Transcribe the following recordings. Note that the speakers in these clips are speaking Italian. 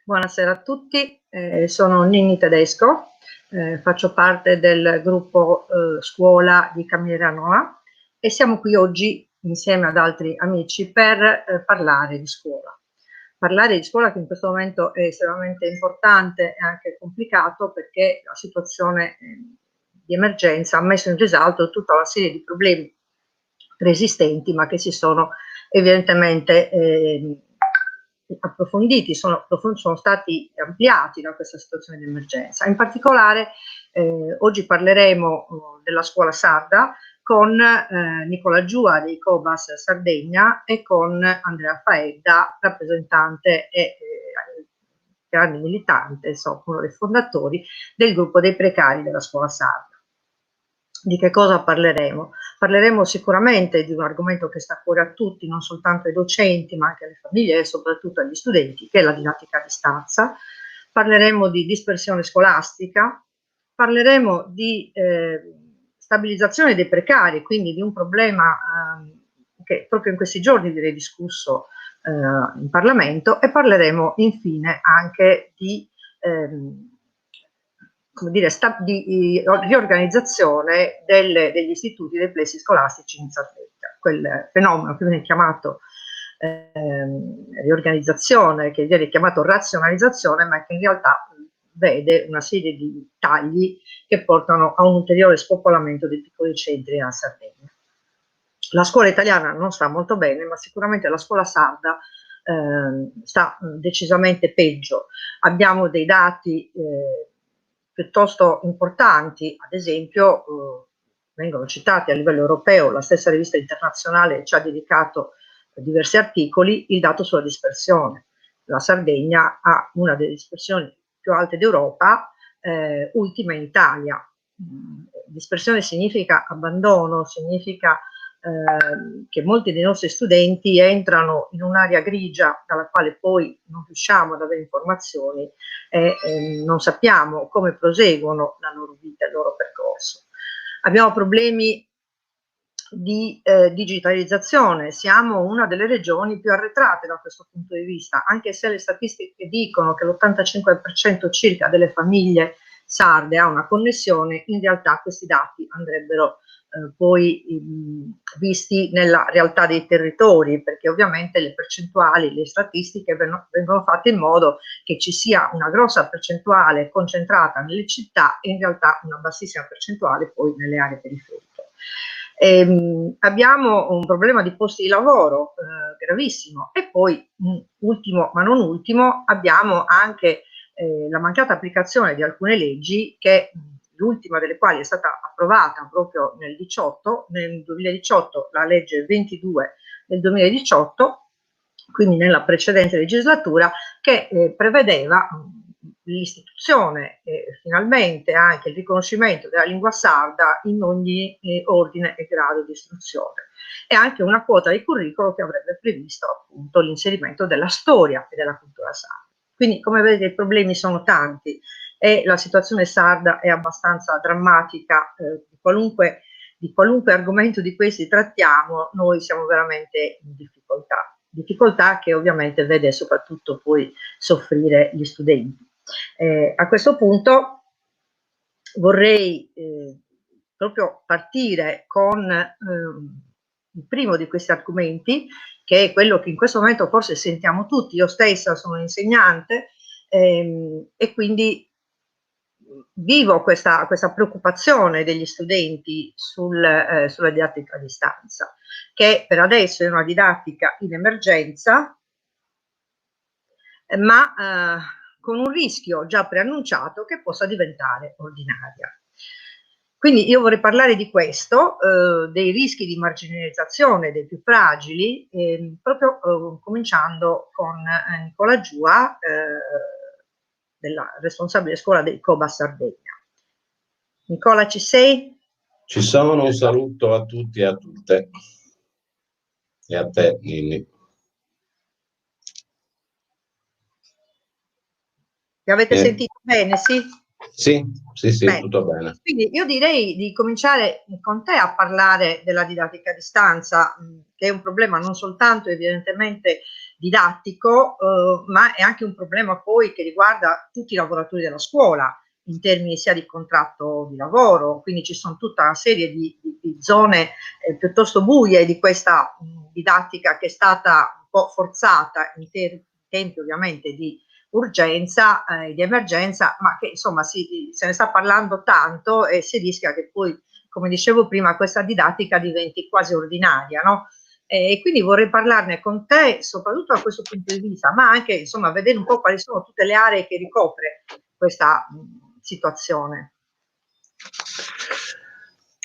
Buonasera a tutti, sono Ninni Tedesco, faccio parte del gruppo scuola di Camilla Noa e siamo qui oggi insieme ad altri amici per parlare di scuola. Parlare di scuola che in questo momento è estremamente importante e anche complicato perché la situazione di emergenza ha messo in risalto tutta una serie di problemi preesistenti ma che si sono evidentemente approfonditi, sono stati ampliati da questa situazione di emergenza. In particolare oggi parleremo della scuola sarda con Nicola Giua dei Cobas Sardegna e con Andrea Faedda, rappresentante e grande militante, insomma, uno dei fondatori del gruppo dei precari della scuola sarda. Di che cosa parleremo? Parleremo sicuramente di un argomento che sta a cuore a tutti, non soltanto ai docenti, ma anche alle famiglie e soprattutto agli studenti, che è la didattica a distanza. Parleremo di dispersione scolastica, parleremo di stabilizzazione dei precari, quindi di un problema che proprio in questi giorni viene discusso in Parlamento, e parleremo infine anche di come dire, di riorganizzazione degli istituti, dei plessi scolastici in Sardegna. Quel fenomeno che viene chiamato riorganizzazione, che viene chiamato razionalizzazione, ma che in realtà vede una serie di tagli che portano a un ulteriore spopolamento dei piccoli centri nella Sardegna. La scuola italiana non sta molto bene, ma sicuramente la scuola sarda sta decisamente peggio. Abbiamo dei dati piuttosto importanti, ad esempio vengono citati a livello europeo, la stessa rivista internazionale ci ha dedicato diversi articoli, il dato sulla dispersione. La Sardegna ha una delle dispersioni più alte d'Europa, ultima in Italia. Dispersione significa abbandono, significa che molti dei nostri studenti entrano in un'area grigia dalla quale poi non riusciamo ad avere informazioni e non sappiamo come proseguono la loro vita, il loro percorso. Abbiamo problemi di digitalizzazione, siamo una delle regioni più arretrate da questo punto di vista, anche se le statistiche dicono che l'85% circa delle famiglie sarde ha una connessione, in realtà questi dati andrebbero poi visti nella realtà dei territori, perché ovviamente le percentuali, le statistiche vengono fatte in modo che ci sia una grossa percentuale concentrata nelle città e in realtà una bassissima percentuale poi nelle aree periferiche. Abbiamo un problema di posti di lavoro gravissimo e poi ultimo ma non ultimo abbiamo anche la mancata applicazione di alcune leggi che l'ultima delle quali è stata approvata proprio nel 2018, la legge 22 del 2018, quindi nella precedente legislatura, che prevedeva l'istituzione e finalmente anche il riconoscimento della lingua sarda in ogni ordine e grado di istruzione e anche una quota di curriculum che avrebbe previsto appunto l'inserimento della storia e della cultura sarda. Quindi come vedete i problemi sono tanti e la situazione sarda è abbastanza drammatica, di qualunque argomento di questi trattiamo, noi siamo veramente in difficoltà che ovviamente vede soprattutto poi soffrire gli studenti. A questo punto vorrei proprio partire con il primo di questi argomenti, che è quello che in questo momento forse sentiamo tutti. Io stessa sono insegnante e quindi vivo questa preoccupazione degli studenti sulla didattica a distanza, che per adesso è una didattica in emergenza, ma con un rischio già preannunciato che possa diventare ordinaria. Quindi io vorrei parlare di questo, dei rischi di marginalizzazione dei più fragili, proprio cominciando con Nicola Giua, della responsabile scuola dei Cobas Sardegna. Nicola, ci sei? Ci sono, un saluto a tutti e a tutte. E a te, Ninni. Mi avete sentito bene, sì? Sì, bene. Tutto bene. Quindi io direi di cominciare con te a parlare della didattica a distanza, che è un problema non soltanto evidentemente didattico, ma è anche un problema poi che riguarda tutti i lavoratori della scuola, in termini sia di contratto di lavoro, quindi ci sono tutta una serie di zone piuttosto buie di questa didattica che è stata un po' forzata in tempi ovviamente di urgenza, di emergenza, ma che insomma se ne sta parlando tanto e si rischia che poi, come dicevo prima, questa didattica diventi quasi ordinaria, no? E quindi vorrei parlarne con te, soprattutto da questo punto di vista, ma anche insomma vedere un po' quali sono tutte le aree che ricopre questa situazione.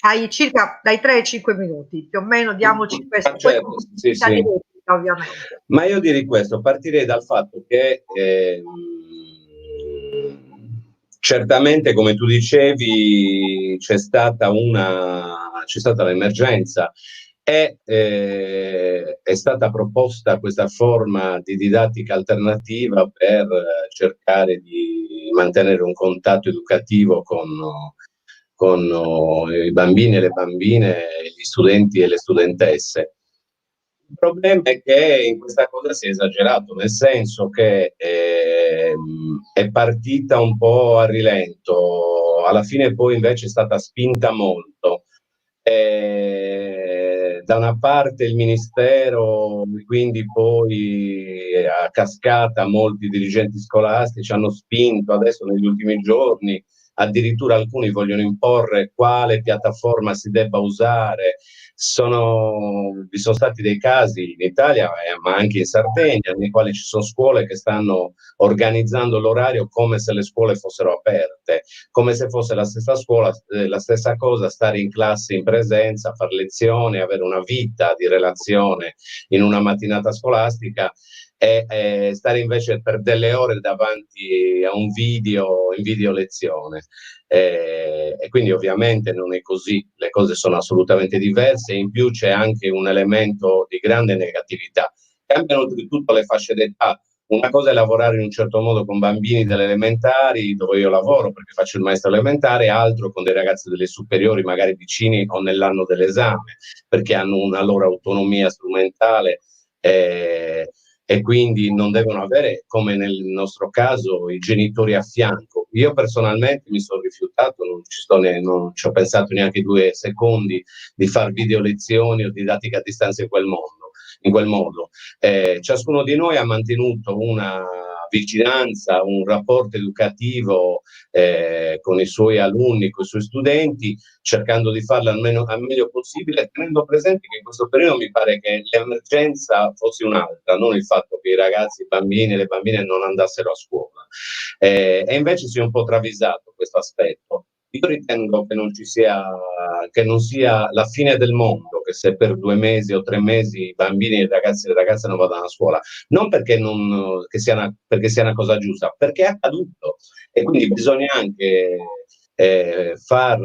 Hai circa dai 3 ai 5 minuti, più o meno diamoci questo. Certo, sì, sì. Replica, ovviamente. Ma io direi questo, partirei dal fatto che certamente, come tu dicevi, c'è stata l'emergenza e è stata proposta questa forma di didattica alternativa per cercare di mantenere un contatto educativo con i bambini e le bambine, gli studenti e le studentesse. Il problema è che in questa cosa si è esagerato, nel senso che è partita un po' a rilento, alla fine poi invece è stata spinta molto. Da una parte il Ministero, quindi poi a cascata molti dirigenti scolastici hanno spinto adesso negli ultimi giorni, addirittura alcuni vogliono imporre quale piattaforma si debba usare. Vi sono stati dei casi in Italia, ma anche in Sardegna, nei quali ci sono scuole che stanno organizzando l'orario come se le scuole fossero aperte, come se fosse la stessa scuola, la stessa cosa, stare in classe in presenza, fare lezioni, avere una vita di relazione in una mattinata scolastica e stare invece per delle ore davanti a un video, in video lezione. E quindi ovviamente non è così, le cose sono assolutamente diverse, in più c'è anche un elemento di grande negatività. Cambiano oltretutto le fasce d'età. Una cosa è lavorare in un certo modo con bambini delle elementari, dove io lavoro perché faccio il maestro elementare, altro con dei ragazzi delle superiori, magari vicini o nell'anno dell'esame, perché hanno una loro autonomia strumentale e quindi non devono avere, come nel nostro caso, i genitori a fianco. Io personalmente mi sono rifiutato, non ci ho pensato neanche 2 secondi di fare video lezioni o didattica a distanza in quel modo. Ciascuno di noi ha mantenuto una vicinanza, un rapporto educativo con i suoi alunni, con i suoi studenti, cercando di farlo al meglio possibile, tenendo presente che in questo periodo mi pare che l'emergenza fosse un'altra, non il fatto che i ragazzi, i bambini e le bambine non andassero a scuola. E invece si è un po' travisato questo aspetto. Io ritengo che non sia la fine del mondo, che se per 2 mesi o 3 mesi i bambini, i ragazzi e le ragazze non vadano a scuola, non perché sia una cosa giusta, perché è accaduto e quindi bisogna anche far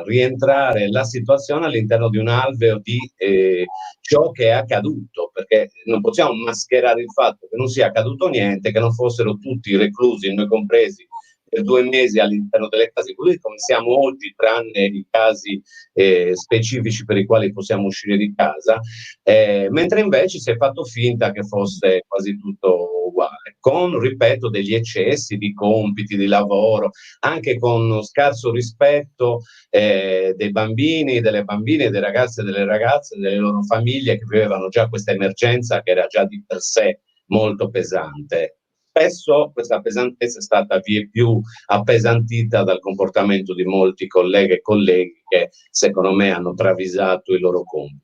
rientrare la situazione all'interno di un alveo di ciò che è accaduto, perché non possiamo mascherare il fatto che non sia accaduto niente, che non fossero tutti reclusi, noi compresi, per 2 mesi all'interno delle case, così come siamo oggi, tranne i casi specifici per i quali possiamo uscire di casa, mentre invece si è fatto finta che fosse quasi tutto uguale, con, ripeto, degli eccessi di compiti, di lavoro, anche con scarso rispetto dei bambini, delle bambine, dei ragazzi e delle ragazze, delle loro famiglie che vivevano già questa emergenza che era già di per sé molto pesante. Spesso questa pesantezza è stata vieppiù appesantita dal comportamento di molti colleghe e colleghi che secondo me hanno travisato il loro compito.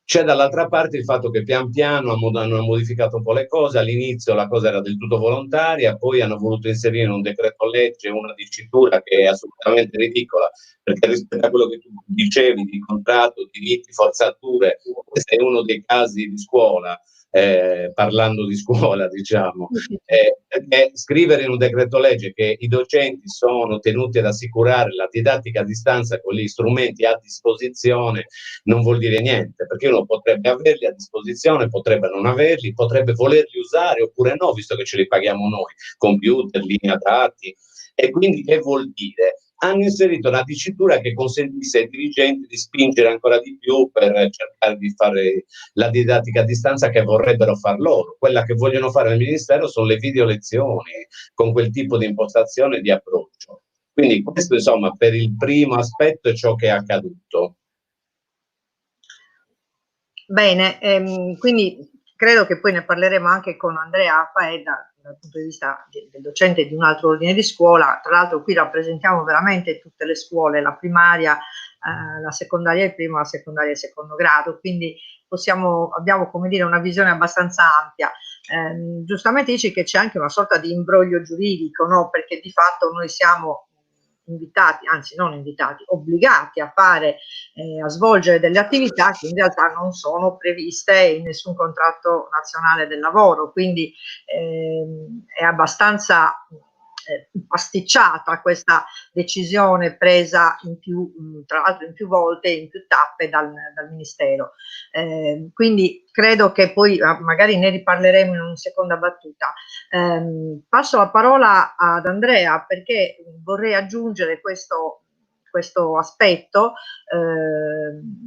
C'è dall'altra parte il fatto che pian piano hanno modificato un po' le cose, all'inizio la cosa era del tutto volontaria, poi hanno voluto inserire in un decreto legge una dicitura che è assolutamente ridicola, perché rispetto a quello che tu dicevi di contratto, diritti, forzature, questo è uno dei casi di scuola. Parlando di scuola, diciamo, perché scrivere in un decreto legge che i docenti sono tenuti ad assicurare la didattica a distanza con gli strumenti a disposizione non vuol dire niente, perché uno potrebbe averli a disposizione, potrebbe non averli, potrebbe volerli usare oppure no, visto che ce li paghiamo noi, computer, linea dati. E quindi che vuol dire? hanno inserito una dicitura che consentisse ai dirigenti di spingere ancora di più per cercare di fare la didattica a distanza che vorrebbero far loro. Quella che vogliono fare nel Ministero sono le video lezioni, con quel tipo di impostazione e di approccio. Quindi questo, insomma, per il primo aspetto è ciò che è accaduto. Bene, quindi credo che poi ne parleremo anche con Andrea Faeda dal punto di vista del docente di un altro ordine di scuola. Tra l'altro qui rappresentiamo veramente tutte le scuole, la primaria, la secondaria di primo, la secondaria di secondo grado, quindi abbiamo, come dire, una visione abbastanza ampia. Giustamente dici che c'è anche una sorta di imbroglio giuridico, no? Perché di fatto noi siamo invitati, anzi non invitati, obbligati a fare, a svolgere delle attività che in realtà non sono previste in nessun contratto nazionale del lavoro, quindi è abbastanza pasticciata questa decisione presa tra l'altro in più volte, in più tappe dal Ministero. Quindi credo che poi magari ne riparleremo in una seconda battuta. Passo la parola ad Andrea perché vorrei aggiungere questo aspetto.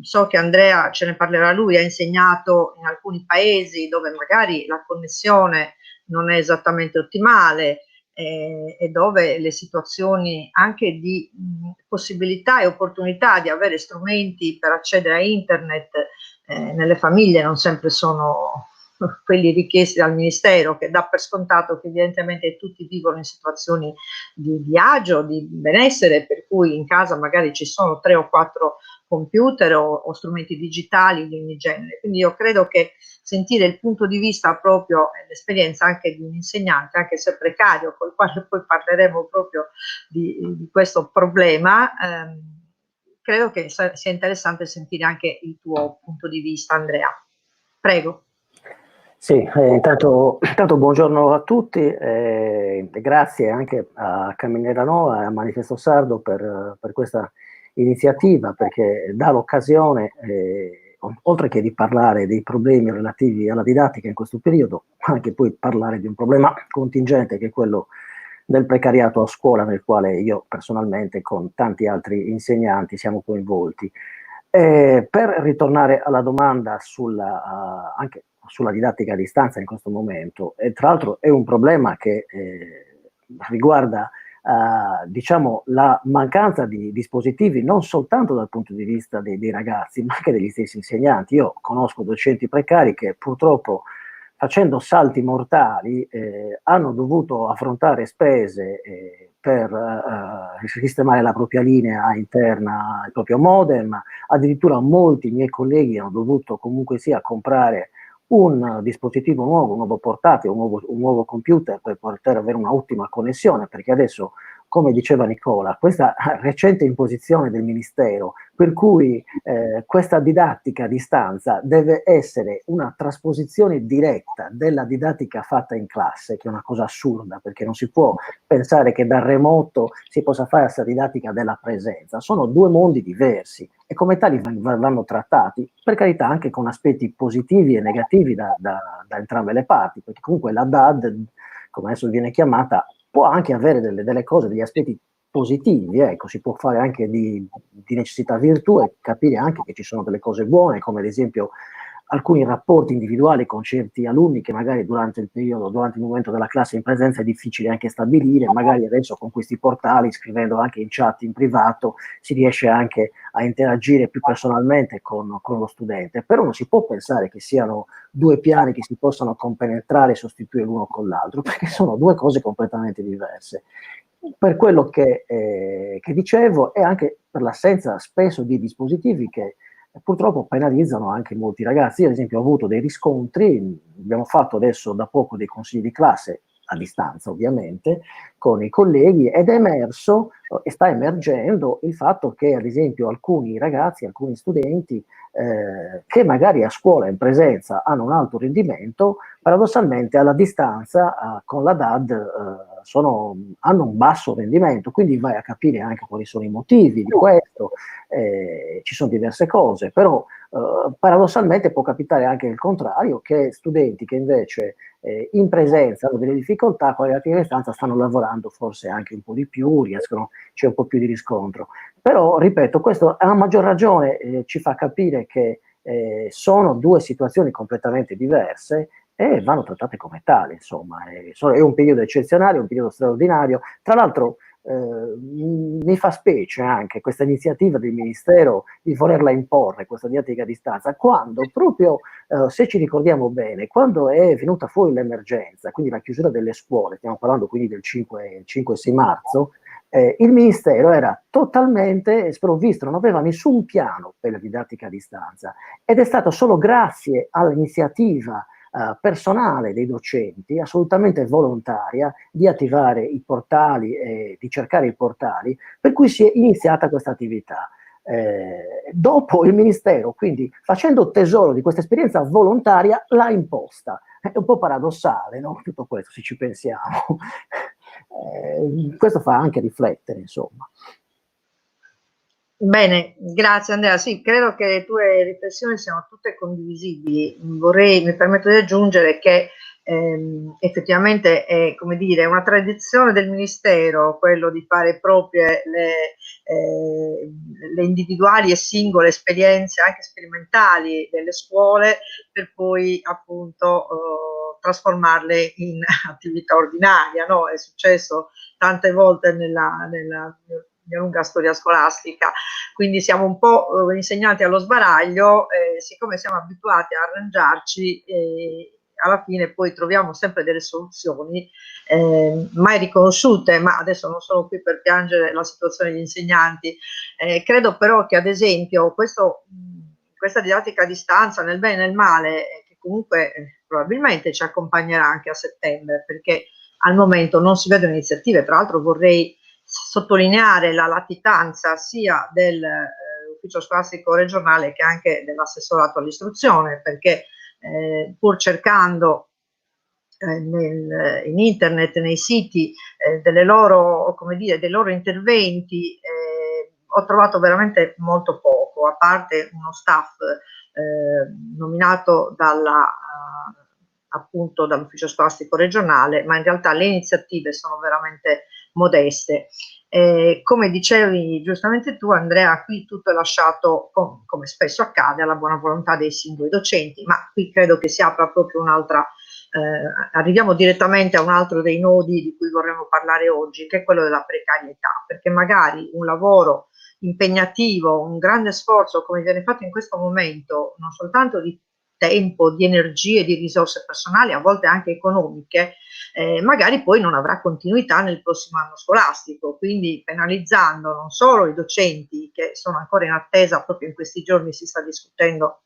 So che Andrea ce ne parlerà lui, ha insegnato in alcuni paesi dove magari la connessione non è esattamente ottimale e dove le situazioni anche di possibilità e opportunità di avere strumenti per accedere a internet nelle famiglie non sempre sono quelli richiesti dal Ministero, che dà per scontato che evidentemente tutti vivono in situazioni di agio, di benessere, per cui in casa magari ci sono 3 o 4 computer o strumenti digitali di ogni genere. Quindi io credo che sentire il punto di vista proprio, l'esperienza anche di un insegnante, anche se precario, col quale poi parleremo proprio di questo problema, credo che sia interessante sentire anche il tuo punto di vista, Andrea. Prego. Sì, intanto buongiorno a tutti e grazie anche a Camminera Nova e a Manifesto Sardo per questa iniziativa, perché dà l'occasione, oltre che di parlare dei problemi relativi alla didattica in questo periodo, anche poi parlare di un problema contingente che è quello del precariato a scuola, nel quale io personalmente con tanti altri insegnanti siamo coinvolti. Per ritornare alla domanda anche sulla didattica a distanza in questo momento, e tra l'altro è un problema che riguarda diciamo la mancanza di dispositivi non soltanto dal punto di vista dei ragazzi, ma anche degli stessi insegnanti. Io conosco docenti precari che purtroppo, facendo salti mortali, hanno dovuto affrontare spese per sistemare la propria linea interna, il proprio modem. Addirittura molti miei colleghi hanno dovuto comunque sia comprare un dispositivo nuovo, un nuovo portatile, un nuovo computer per poter avere un'ottima connessione, perché adesso, come diceva Nicola, questa recente imposizione del Ministero, per cui questa didattica a distanza deve essere una trasposizione diretta della didattica fatta in classe, che è una cosa assurda, perché non si può pensare che dal remoto si possa fare questa didattica della presenza. Sono due mondi diversi e come tali vanno trattati, per carità anche con aspetti positivi e negativi da entrambe le parti, perché comunque la DAD, come adesso viene chiamata, può anche avere delle cose, degli aspetti positivi, ecco, si può fare anche di necessità virtù e capire anche che ci sono delle cose buone, come ad esempio alcuni rapporti individuali con certi alunni che magari durante il momento della classe in presenza è difficile anche stabilire, magari adesso con questi portali, scrivendo anche in chat in privato, si riesce anche a interagire più personalmente con lo studente, però non si può pensare che siano due piani che si possano compenetrare e sostituire l'uno con l'altro, perché sono due cose completamente diverse. Per quello che dicevo e anche per l'assenza spesso di dispositivi che purtroppo penalizzano anche molti ragazzi. Io ad esempio ho avuto dei riscontri, abbiamo fatto adesso da poco dei consigli di classe, a distanza ovviamente, con i colleghi ed è emerso e sta emergendo il fatto che ad esempio alcuni ragazzi, alcuni studenti che magari a scuola in presenza hanno un alto rendimento, paradossalmente alla distanza con la DAD hanno un basso rendimento, quindi vai a capire anche quali sono i motivi di questo, ci sono diverse cose, però Paradossalmente può capitare anche il contrario, che studenti che invece in presenza hanno delle difficoltà, con la relativa distanza stanno lavorando forse anche un po' di più, c'è un po' più di riscontro. Però, ripeto, questo a maggior ragione ci fa capire che sono due situazioni completamente diverse e vanno trattate come tali, insomma. È un periodo eccezionale, un periodo straordinario. Tra l'altro mi fa specie anche questa iniziativa del Ministero di volerla imporre, questa didattica a distanza, quando proprio, se ci ricordiamo bene, quando è venuta fuori l'emergenza, quindi la chiusura delle scuole, stiamo parlando quindi del 5-6 marzo, il Ministero era totalmente sprovvisto, non aveva nessun piano per la didattica a distanza, ed è stato solo grazie all'iniziativa personale dei docenti, assolutamente volontaria, di attivare i portali e di cercare i portali, per cui si è iniziata questa attività. Dopo il Ministero, quindi facendo tesoro di questa esperienza volontaria, l'ha imposta. È un po' paradossale, no? Tutto questo, se ci pensiamo. Questo fa anche riflettere, insomma. Bene, grazie Andrea. Sì, credo che le tue riflessioni siano tutte condivisibili. Mi permetto di aggiungere che effettivamente è, come dire, una tradizione del Ministero quello di fare proprie le individuali e singole esperienze, anche sperimentali, delle scuole, per poi appunto trasformarle in attività ordinaria, no? È successo tante volte nella mia lunga storia scolastica, quindi siamo un po' insegnati allo sbaraglio, siccome siamo abituati a arrangiarci, alla fine poi troviamo sempre delle soluzioni mai riconosciute, ma adesso non sono qui per piangere la situazione degli insegnanti. Credo però che ad esempio questa didattica a distanza, nel bene e nel male, che comunque probabilmente ci accompagnerà anche a settembre, perché al momento non si vedono iniziative. Tra l'altro vorrei sottolineare la latitanza sia dell'ufficio scolastico regionale che anche dell'assessorato all'istruzione, perché pur cercando in internet, nei siti dei loro interventi, ho trovato veramente molto poco, a parte uno staff nominato appunto dall'ufficio scolastico regionale, ma in realtà le iniziative sono veramente modeste. Come dicevi giustamente tu, Andrea, qui tutto è lasciato, come spesso accade, alla buona volontà dei singoli docenti, ma qui credo che si apra proprio un'altra, arriviamo direttamente a un altro dei nodi di cui vorremmo parlare oggi, che è quello della precarietà, perché magari un lavoro impegnativo, un grande sforzo come viene fatto in questo momento, non soltanto di tempo, di energie, di risorse personali, a volte anche economiche, magari poi non avrà continuità nel prossimo anno scolastico, quindi penalizzando non solo i docenti che sono ancora in attesa, proprio in questi giorni si sta discutendo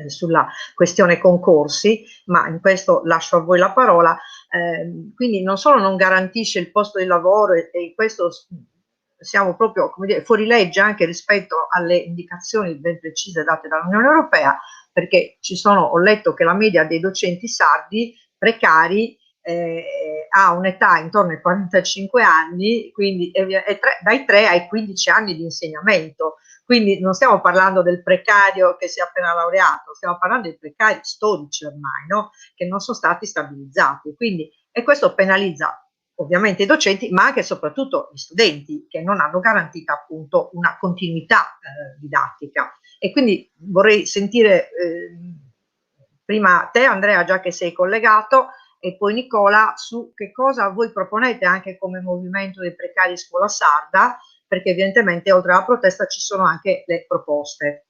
sulla questione concorsi, ma in questo lascio a voi la parola, quindi non solo non garantisce il posto di lavoro e in questo siamo proprio, come dire, fuori legge anche rispetto alle indicazioni ben precise date dall'Unione Europea, perché ho letto che la media dei docenti sardi precari ha un'età intorno ai 45 anni, quindi dai 3 ai 15 anni di insegnamento. Quindi non stiamo parlando del precario che si è appena laureato, stiamo parlando dei precari storici ormai, no? Che non sono stati stabilizzati. E questo penalizza ovviamente i docenti, ma anche e soprattutto gli studenti che non hanno garantita appunto una continuità didattica. E quindi vorrei sentire prima te, Andrea, già che sei collegato, e poi Nicola, su che cosa voi proponete anche come movimento dei precari scuola sarda, perché evidentemente oltre alla protesta ci sono anche le proposte.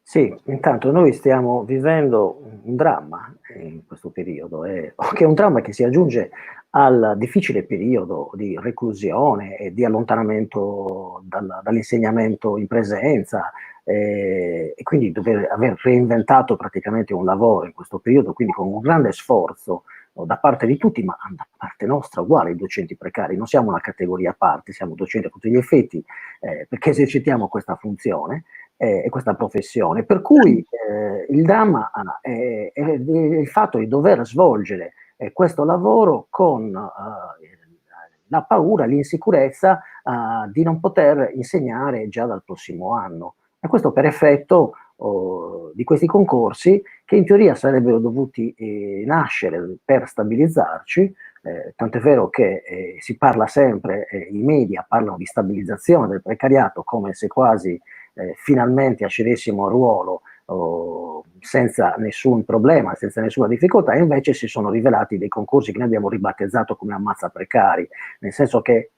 Sì, intanto noi stiamo vivendo un dramma in questo periodo, che è un dramma che si aggiunge al difficile periodo di reclusione e di allontanamento dall'insegnamento in presenza, e quindi aver reinventato praticamente un lavoro in questo periodo, quindi con un grande sforzo da parte di tutti, ma da parte nostra uguale, i docenti precari. Non siamo una categoria a parte, siamo docenti a tutti gli effetti, perché esercitiamo questa funzione e questa professione. Per cui il dramma è il fatto di dover svolgere questo lavoro con la paura, l'insicurezza di non poter insegnare già dal prossimo anno. E questo per effetto di questi concorsi che in teoria sarebbero dovuti nascere per stabilizzarci, tant'è vero che si parla sempre, i media parlano di stabilizzazione del precariato come se quasi finalmente accedessimo al ruolo senza nessun problema, senza nessuna difficoltà, e invece si sono rivelati dei concorsi che noi abbiamo ribattezzato come ammazza precari, nel senso che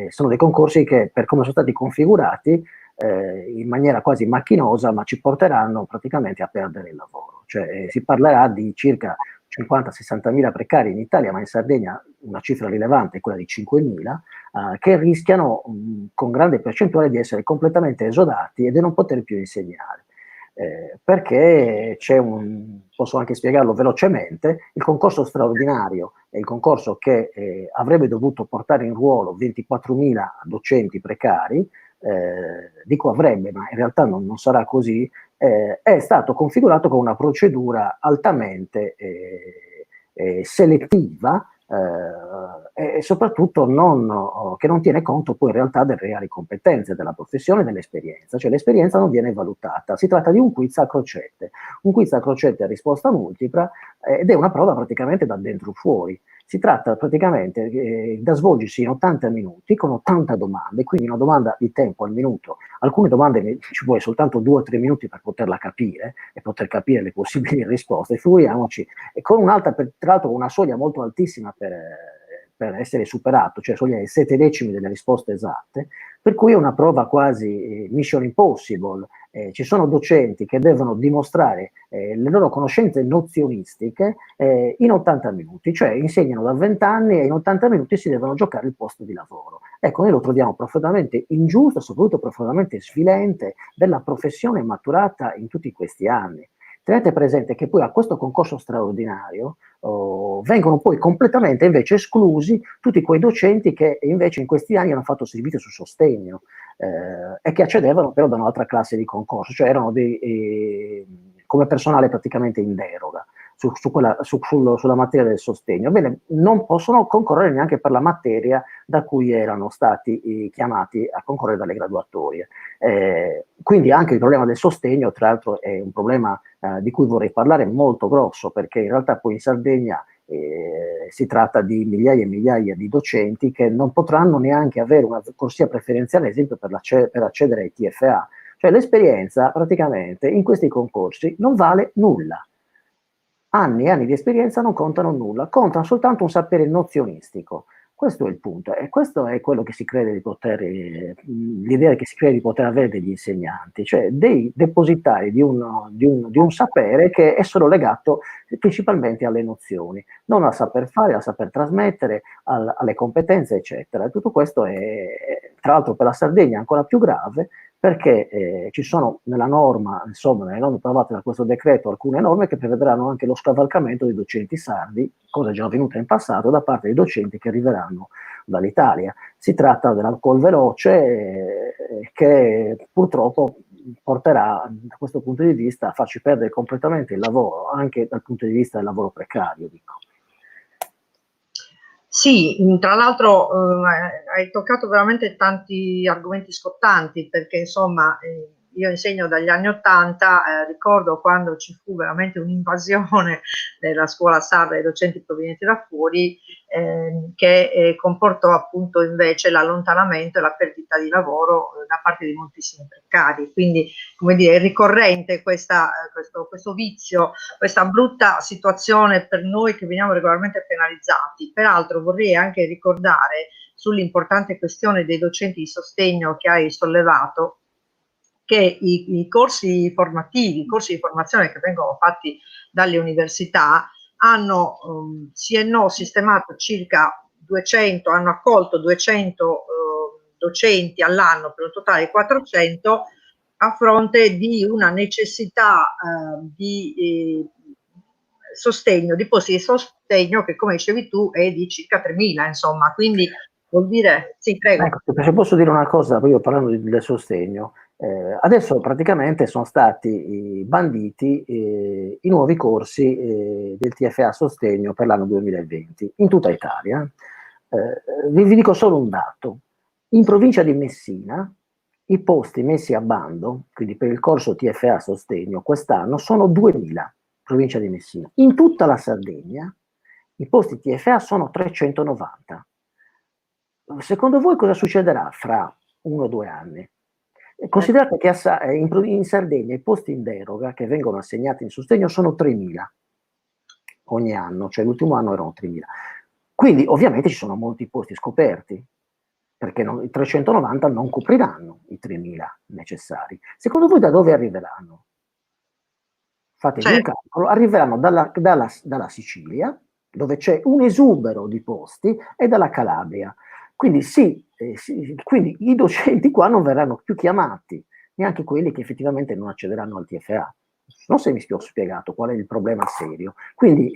sono dei concorsi che, per come sono stati configurati, in maniera quasi macchinosa, ma ci porteranno praticamente a perdere il lavoro. Cioè, si parlerà di circa 50-60 mila precari in Italia, ma in Sardegna una cifra rilevante è quella di 5.000, che rischiano con grande percentuale di essere completamente esodati e di non poter più insegnare. Perché c'è posso anche spiegarlo velocemente, il concorso straordinario è il concorso che avrebbe dovuto portare in ruolo 24.000 docenti precari, dico avrebbe, ma in realtà non sarà così, è stato configurato con una procedura altamente selettiva, e soprattutto che non tiene conto poi in realtà delle reali competenze della professione e dell'esperienza, cioè l'esperienza non viene valutata, si tratta di un quiz a crocette a risposta multipla, ed è una prova praticamente da dentro fuori. Si tratta praticamente da svolgersi in 80 minuti con 80 domande, quindi una domanda di tempo al minuto. Alcune domande ci vuole soltanto 2 o 3 minuti per poterla capire e poter capire le possibili risposte, figuriamoci, e con un'altra, tra l'altro una soglia molto altissima per essere superato, cioè soglia ai 7 decimi delle risposte esatte, per cui è una prova quasi mission impossible. Ci sono docenti che devono dimostrare le loro conoscenze nozionistiche in 80 minuti, cioè insegnano da 20 anni e in 80 minuti si devono giocare il posto di lavoro. Ecco, noi lo troviamo profondamente ingiusto, soprattutto profondamente svilente della professione maturata in tutti questi anni. Tenete presente che poi a questo concorso straordinario vengono poi completamente invece esclusi tutti quei docenti che invece in questi anni hanno fatto servizio su sostegno e che accedevano però da un'altra classe di concorso, cioè erano come personale praticamente in deroga sulla materia del sostegno. Bene, non possono concorrere neanche per la materia da cui erano stati chiamati a concorrere dalle graduatorie. Quindi anche il problema del sostegno, tra l'altro, è un problema di cui vorrei parlare molto grosso, perché in realtà poi in Sardegna si tratta di migliaia e migliaia di docenti che non potranno neanche avere una corsia preferenziale, ad esempio per accedere ai TFA. Cioè l'esperienza praticamente in questi concorsi non vale nulla. Anni e anni di esperienza non contano nulla, contano soltanto un sapere nozionistico. Questo è il punto, e questo è quello che si crede di poter, l'idea che si crede di poter avere degli insegnanti, cioè dei depositari di un sapere che è solo legato principalmente alle nozioni, non al saper fare, al saper trasmettere, alle competenze, eccetera. E tutto questo è, tra l'altro, per la Sardegna ancora più grave, perché ci sono nella norma, insomma, nelle norme approvate da questo decreto, alcune norme che prevedranno anche lo scavalcamento dei docenti sardi, cosa già avvenuta in passato, da parte dei docenti che arriveranno dall'Italia. Si tratta dell'alcol veloce che purtroppo porterà, da questo punto di vista, a farci perdere completamente il lavoro, anche dal punto di vista del lavoro precario, dico. Sì, tra l'altro hai toccato veramente tanti argomenti scottanti, perché insomma io insegno dagli anni '80, ricordo quando ci fu veramente un'invasione della scuola sarda dei docenti provenienti da fuori, che comportò appunto invece l'allontanamento e la perdita di lavoro da parte di moltissimi precari. Quindi, come dire, è ricorrente questo vizio, questa brutta situazione per noi che veniamo regolarmente penalizzati. Peraltro vorrei anche ricordare sull'importante questione dei docenti di sostegno che hai sollevato, che i corsi formativi, i corsi di formazione che vengono fatti dalle università hanno sì e no sistemato circa 200, hanno accolto 200 docenti all'anno per un totale di 400, a fronte di una necessità di sostegno, di posti di sostegno che, come dicevi tu, è di circa 3.000, insomma, quindi vuol dire, sì, prego. Ecco, se posso dire una cosa, io parlando del sostegno, adesso praticamente sono stati banditi i nuovi corsi del TFA Sostegno per l'anno 2020 in tutta Italia. Vi dico solo un dato. In provincia di Messina I posti messi a bando, quindi per il corso TFA Sostegno, quest'anno sono 2000, provincia di Messina. In tutta la Sardegna i posti TFA sono 390. Secondo voi cosa succederà fra 1 o 2 anni? Considerate che in Sardegna i posti in deroga che vengono assegnati in sostegno sono 3000 ogni anno, cioè l'ultimo anno erano 3000. Quindi ovviamente ci sono molti posti scoperti, perché i 390 non copriranno i 3000 necessari. Secondo voi da dove arriveranno? Fatevi un calcolo, arriveranno dalla Sicilia, dove c'è un esubero di posti, e dalla Calabria. Quindi quindi i docenti qua non verranno più chiamati, neanche quelli che effettivamente non accederanno al TFA. Non so se mi ho spiegato qual è il problema serio. Quindi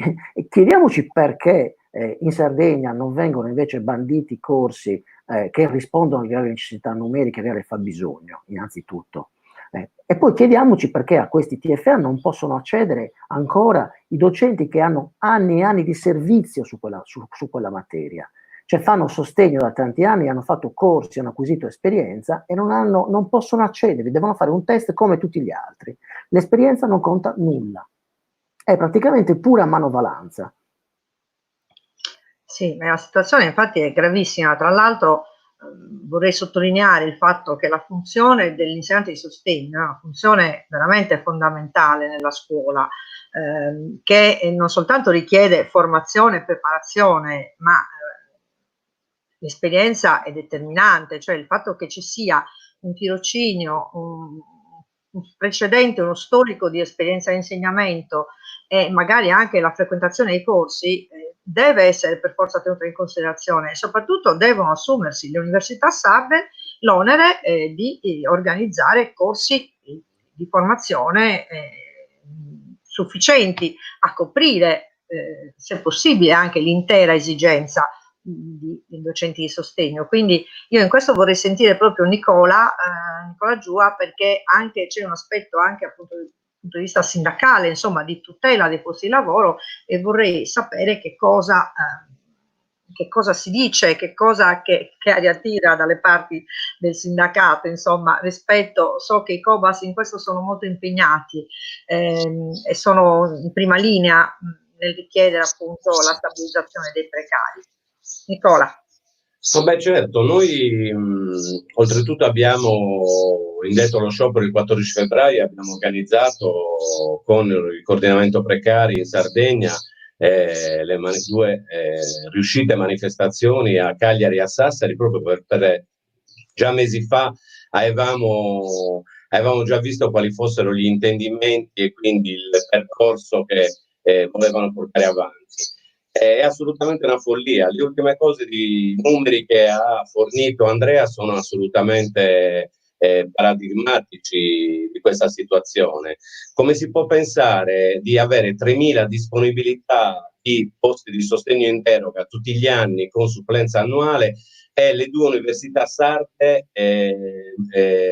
chiediamoci perché in Sardegna non vengono invece banditi corsi che rispondono alle reali necessità numeriche, alle reale fabbisogno, innanzitutto. E poi chiediamoci perché a questi TFA non possono accedere ancora i docenti che hanno anni e anni di servizio su quella materia. Cioè fanno sostegno da tanti anni, hanno fatto corsi, hanno acquisito esperienza e non possono accedere, devono fare un test come tutti gli altri. L'esperienza non conta nulla, è praticamente pura manovalanza. Sì, la situazione infatti è gravissima. Tra l'altro vorrei sottolineare il fatto che la funzione dell'insegnante di sostegno è una funzione veramente fondamentale nella scuola, che non soltanto richiede formazione e preparazione, ma l'esperienza è determinante, cioè il fatto che ci sia un tirocinio, un precedente, uno storico di esperienza di insegnamento e magari anche la frequentazione dei corsi deve essere per forza tenuta in considerazione, e soprattutto devono assumersi le università sarde l'onere di organizzare corsi di formazione sufficienti a coprire, se possibile, anche l'intera esigenza di docenti di sostegno. Quindi io in questo vorrei sentire proprio Nicola Giua, perché anche c'è un aspetto anche appunto dal punto di vista sindacale, insomma, di tutela dei posti di lavoro, e vorrei sapere che cosa si dice, che aria tira dalle parti del sindacato, insomma, rispetto, so che i Cobas in questo sono molto impegnati e sono in prima linea nel richiedere appunto la stabilizzazione dei precari. Nicola. Beh, certo, noi oltretutto abbiamo indetto lo sciopero il 14 febbraio, abbiamo organizzato con il coordinamento precari in Sardegna le due riuscite manifestazioni a Cagliari e a Sassari, proprio per già mesi fa avevamo già visto quali fossero gli intendimenti e quindi il percorso che volevano portare avanti. È assolutamente una follia. Le ultime cose di numeri che ha fornito Andrea sono assolutamente paradigmatici di questa situazione. Come si può pensare di avere 3.000 disponibilità di posti di sostegno in deroga tutti gli anni con supplenza annuale e le due università sarde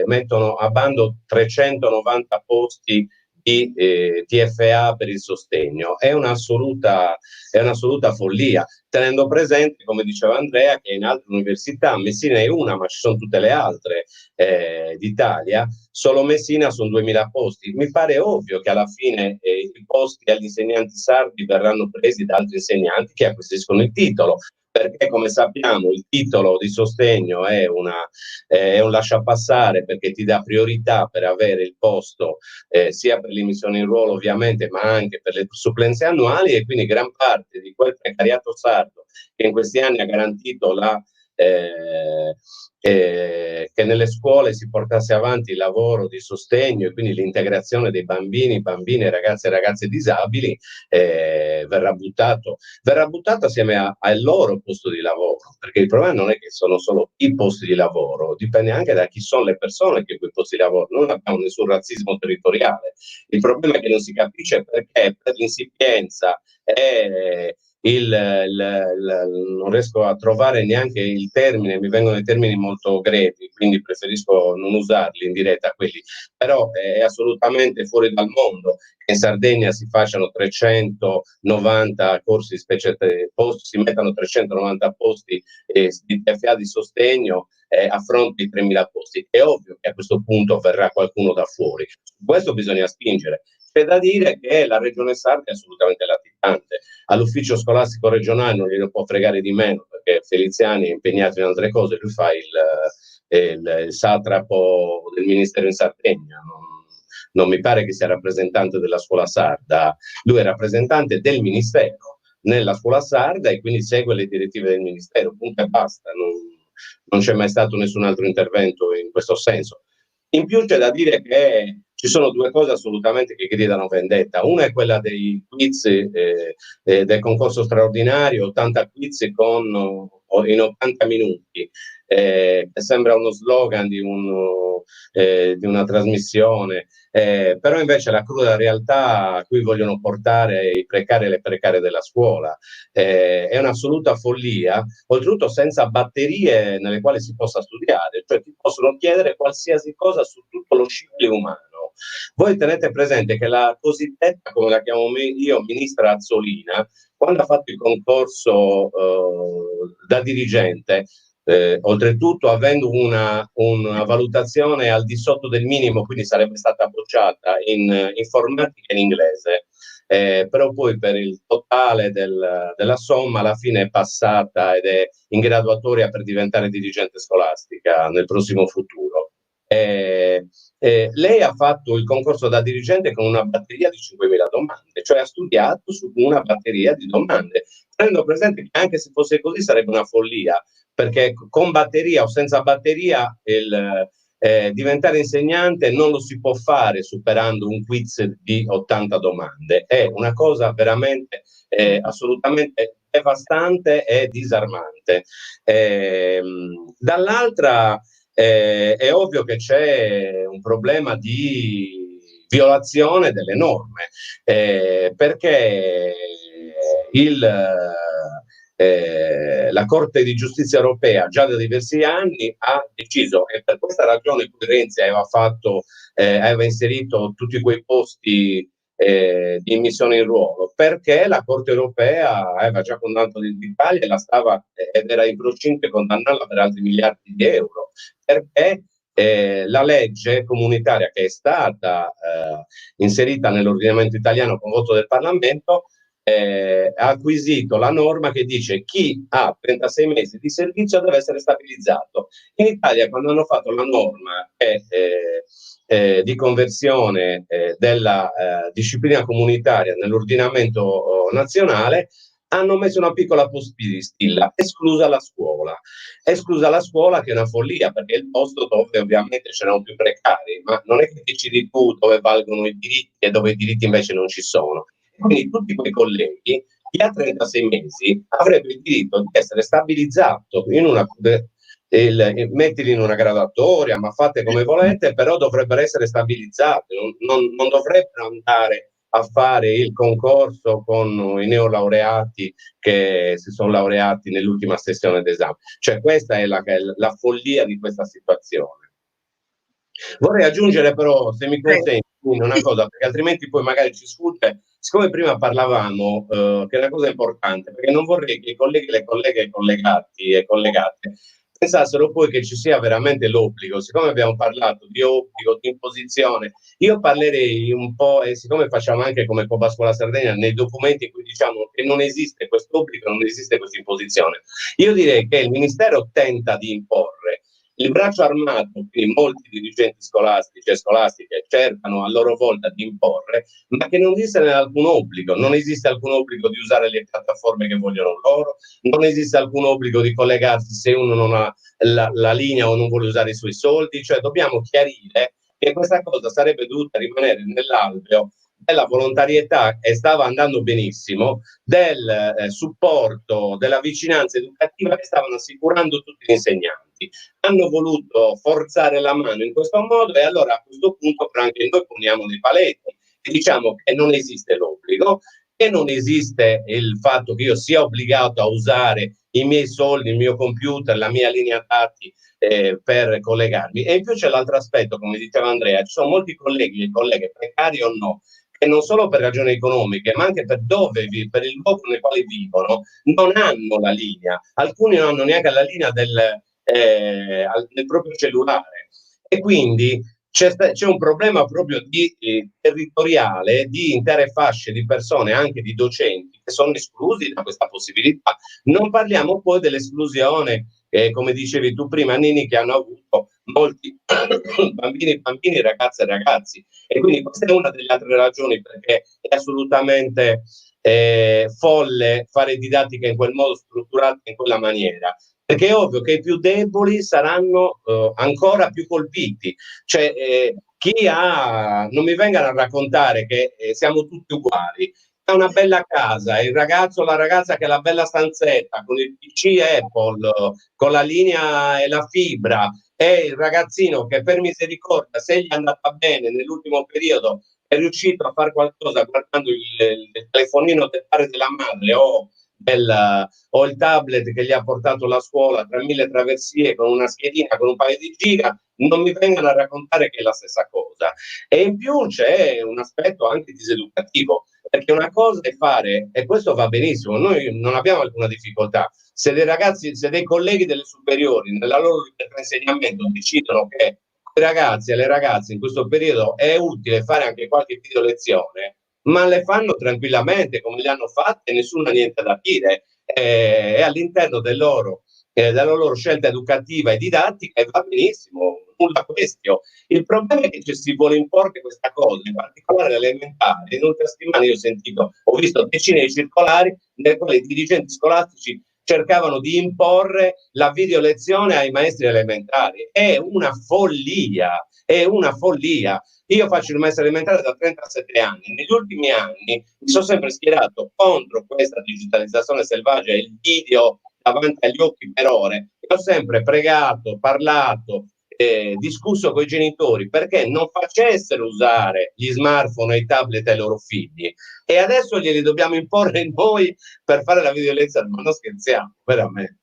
mettono a bando 390 posti di TFA per il sostegno? È un'assoluta follia, tenendo presente, come diceva Andrea, che in altre università, Messina è una, ma ci sono tutte le altre d'Italia, solo Messina sono 2000 posti. Mi pare ovvio che alla fine i posti agli insegnanti sardi verranno presi da altri insegnanti che acquisiscono il titolo, perché come sappiamo il titolo di sostegno è un lasciapassare, perché ti dà priorità per avere il posto sia per l'immissione in ruolo ovviamente, ma anche per le supplenze annuali, e quindi gran parte di quel precariato sardo che in questi anni ha garantito che nelle scuole si portasse avanti il lavoro di sostegno e quindi l'integrazione dei bambini, bambine, ragazze e ragazze disabili, verrà buttato assieme al loro posto di lavoro, perché il problema non è che sono solo i posti di lavoro, dipende anche da chi sono le persone che quei posti di lavoro. Non abbiamo nessun razzismo territoriale, il problema è che non si capisce perché per l'insipienza e non riesco a trovare neanche il termine, mi vengono i termini molto grevi, quindi preferisco non usarli in diretta quelli, però è assolutamente fuori dal mondo che in Sardegna si facciano 390 corsi si mettano 390 posti di TFA di sostegno a fronte di 3.000 posti. È ovvio che a questo punto verrà qualcuno da fuori, su questo bisogna spingere. C'è da dire che la Regione Sarda è assolutamente latitante, all'ufficio scolastico regionale non glielo può fregare di meno, perché Feliziani è impegnato in altre cose, lui fa il satrapo del Ministero in Sardegna, non mi pare che sia rappresentante della scuola sarda, lui è rappresentante del Ministero nella scuola sarda e quindi segue le direttive del Ministero, punto e basta, non c'è mai stato nessun altro intervento in questo senso. In più c'è da dire che ci sono due cose assolutamente che gridano vendetta. Una è quella dei quiz del concorso straordinario, 80 quiz in 80 minuti, che sembra uno slogan di una trasmissione, però invece la cruda realtà a cui vogliono portare i precari e le precarie della scuola è un'assoluta follia, oltretutto senza batterie nelle quali si possa studiare, cioè ti possono chiedere qualsiasi cosa su tutto lo scibile umano. Voi tenete presente che la cosiddetta, come la chiamo io, ministra Azzolina, quando ha fatto il concorso da dirigente, oltretutto avendo una valutazione al di sotto del minimo, quindi sarebbe stata bocciata in informatica e in inglese, però poi per il totale della somma alla fine è passata ed è in graduatoria per diventare dirigente scolastica nel prossimo futuro. Lei ha fatto il concorso da dirigente con una batteria di 5.000 domande, cioè ha studiato su una batteria di domande. Prendo presente che anche se fosse così sarebbe una follia, perché con batteria o senza batteria diventare insegnante non lo si può fare superando un quiz di 80 domande. È una cosa veramente assolutamente devastante e disarmante. Dall'altra è ovvio che c'è un problema di violazione delle norme, perché la Corte di Giustizia Europea già da diversi anni ha deciso, e per questa ragione Renzi aveva inserito tutti quei posti di immissione in ruolo, perché la Corte Europea aveva già condannato l'Italia ed era in procinto di condannarla per altri miliardi di euro, perché la legge comunitaria che è stata inserita nell'ordinamento italiano con voto del Parlamento ha acquisito la norma che dice chi ha 36 mesi di servizio deve essere stabilizzato. In Italia, quando hanno fatto la norma di conversione della disciplina comunitaria nell'ordinamento nazionale, hanno messo una piccola postilla, esclusa la scuola che è una follia, perché è il posto dove ovviamente c'erano più precari, ma non è che decidi tu dove valgono i diritti e dove i diritti invece non ci sono. Quindi tutti quei colleghi, chi ha 36 mesi avrebbe il diritto di essere stabilizzato mettili in una graduatoria, ma fate come volete, però dovrebbero essere stabilizzati, non dovrebbero andare a fare il concorso con i neolaureati che si sono laureati nell'ultima sessione d'esame. Cioè questa è la follia di questa situazione. Vorrei aggiungere però, se mi consenti, una cosa, perché altrimenti poi magari ci sfugge, siccome prima parlavamo, che è una cosa importante, perché non vorrei che i colleghi e le colleghe collegati e collegate pensassero poi che ci sia veramente l'obbligo, siccome abbiamo parlato di obbligo, di imposizione, io parlerei un po', e siccome facciamo anche come Coba Scuola Sardegna, nei documenti in cui diciamo che non esiste questo obbligo, non esiste questa imposizione, io direi che il Ministero tenta di imporre il braccio armato che molti dirigenti scolastici e scolastiche cercano a loro volta di imporre, ma che non esiste alcun obbligo, non esiste alcun obbligo di usare le piattaforme che vogliono loro, non esiste alcun obbligo di collegarsi se uno non ha la linea o non vuole usare i suoi soldi, cioè dobbiamo chiarire che questa cosa sarebbe dovuta rimanere nell'alveo della volontarietà, e stava andando benissimo, del supporto, della vicinanza educativa che stavano assicurando tutti gli insegnanti. Hanno voluto forzare la mano in questo modo, e allora a questo punto però anche noi poniamo dei paletti e diciamo che non esiste l'obbligo, perché non esiste il fatto che io sia obbligato a usare i miei soldi, il mio computer, la mia linea dati per collegarmi? E in più c'è l'altro aspetto, come diceva Andrea, ci sono molti colleghi e colleghe, precari o no, che non solo per ragioni economiche, ma anche per per il luogo nel quale vivono, non hanno la linea. Alcuni non hanno neanche la linea del proprio cellulare. E quindi c'è un problema proprio territoriale di intere fasce di persone, anche di docenti, che sono esclusi da questa possibilità. Non parliamo poi dell'esclusione, come dicevi tu prima, Nini, che hanno avuto molti bambini, ragazze e ragazzi. E quindi questa è una delle altre ragioni perché è assolutamente folle fare didattica in quel modo, strutturata in quella maniera. Perché è ovvio che i più deboli saranno ancora più colpiti. Cioè, non mi vengano a raccontare che siamo tutti uguali. Ha una bella casa, il ragazzo o la ragazza che ha la bella stanzetta con il PC Apple, con la linea e la fibra, e il ragazzino che per misericordia, se gli è andata bene nell'ultimo periodo, è riuscito a fare qualcosa guardando il telefonino del padre della madre o il tablet che gli ha portato la scuola tra mille traversie con una schedina con un paio di giga, non mi vengano a raccontare che è la stessa cosa. E in più c'è un aspetto anche diseducativo, perché una cosa è fare, e questo va benissimo, noi non abbiamo alcuna difficoltà, se dei colleghi delle superiori nella loro libertà di insegnamento decidono che ai ragazzi e alle ragazze in questo periodo è utile fare anche qualche video lezione, ma le fanno tranquillamente come le hanno fatte, nessuno ha niente da dire, è all'interno della loro scelta educativa e didattica e va benissimo, nulla questio. Il problema è che ci si vuole imporre questa cosa, in particolare elementare. In ultima settimana ho visto decine di circolari nelle quali i dirigenti scolastici cercavano di imporre la video lezione ai maestri elementari. È una follia, è una follia. Io faccio il maestro elementare da 37 anni. Negli ultimi anni mi sono sempre schierato contro questa digitalizzazione selvaggia e il video davanti agli occhi per ore. E ho sempre pregato, parlato, discusso con i genitori perché non facessero usare gli smartphone e i tablet ai loro figli. E adesso glieli dobbiamo imporre noi per fare la video lezione, ma non scherziamo, veramente.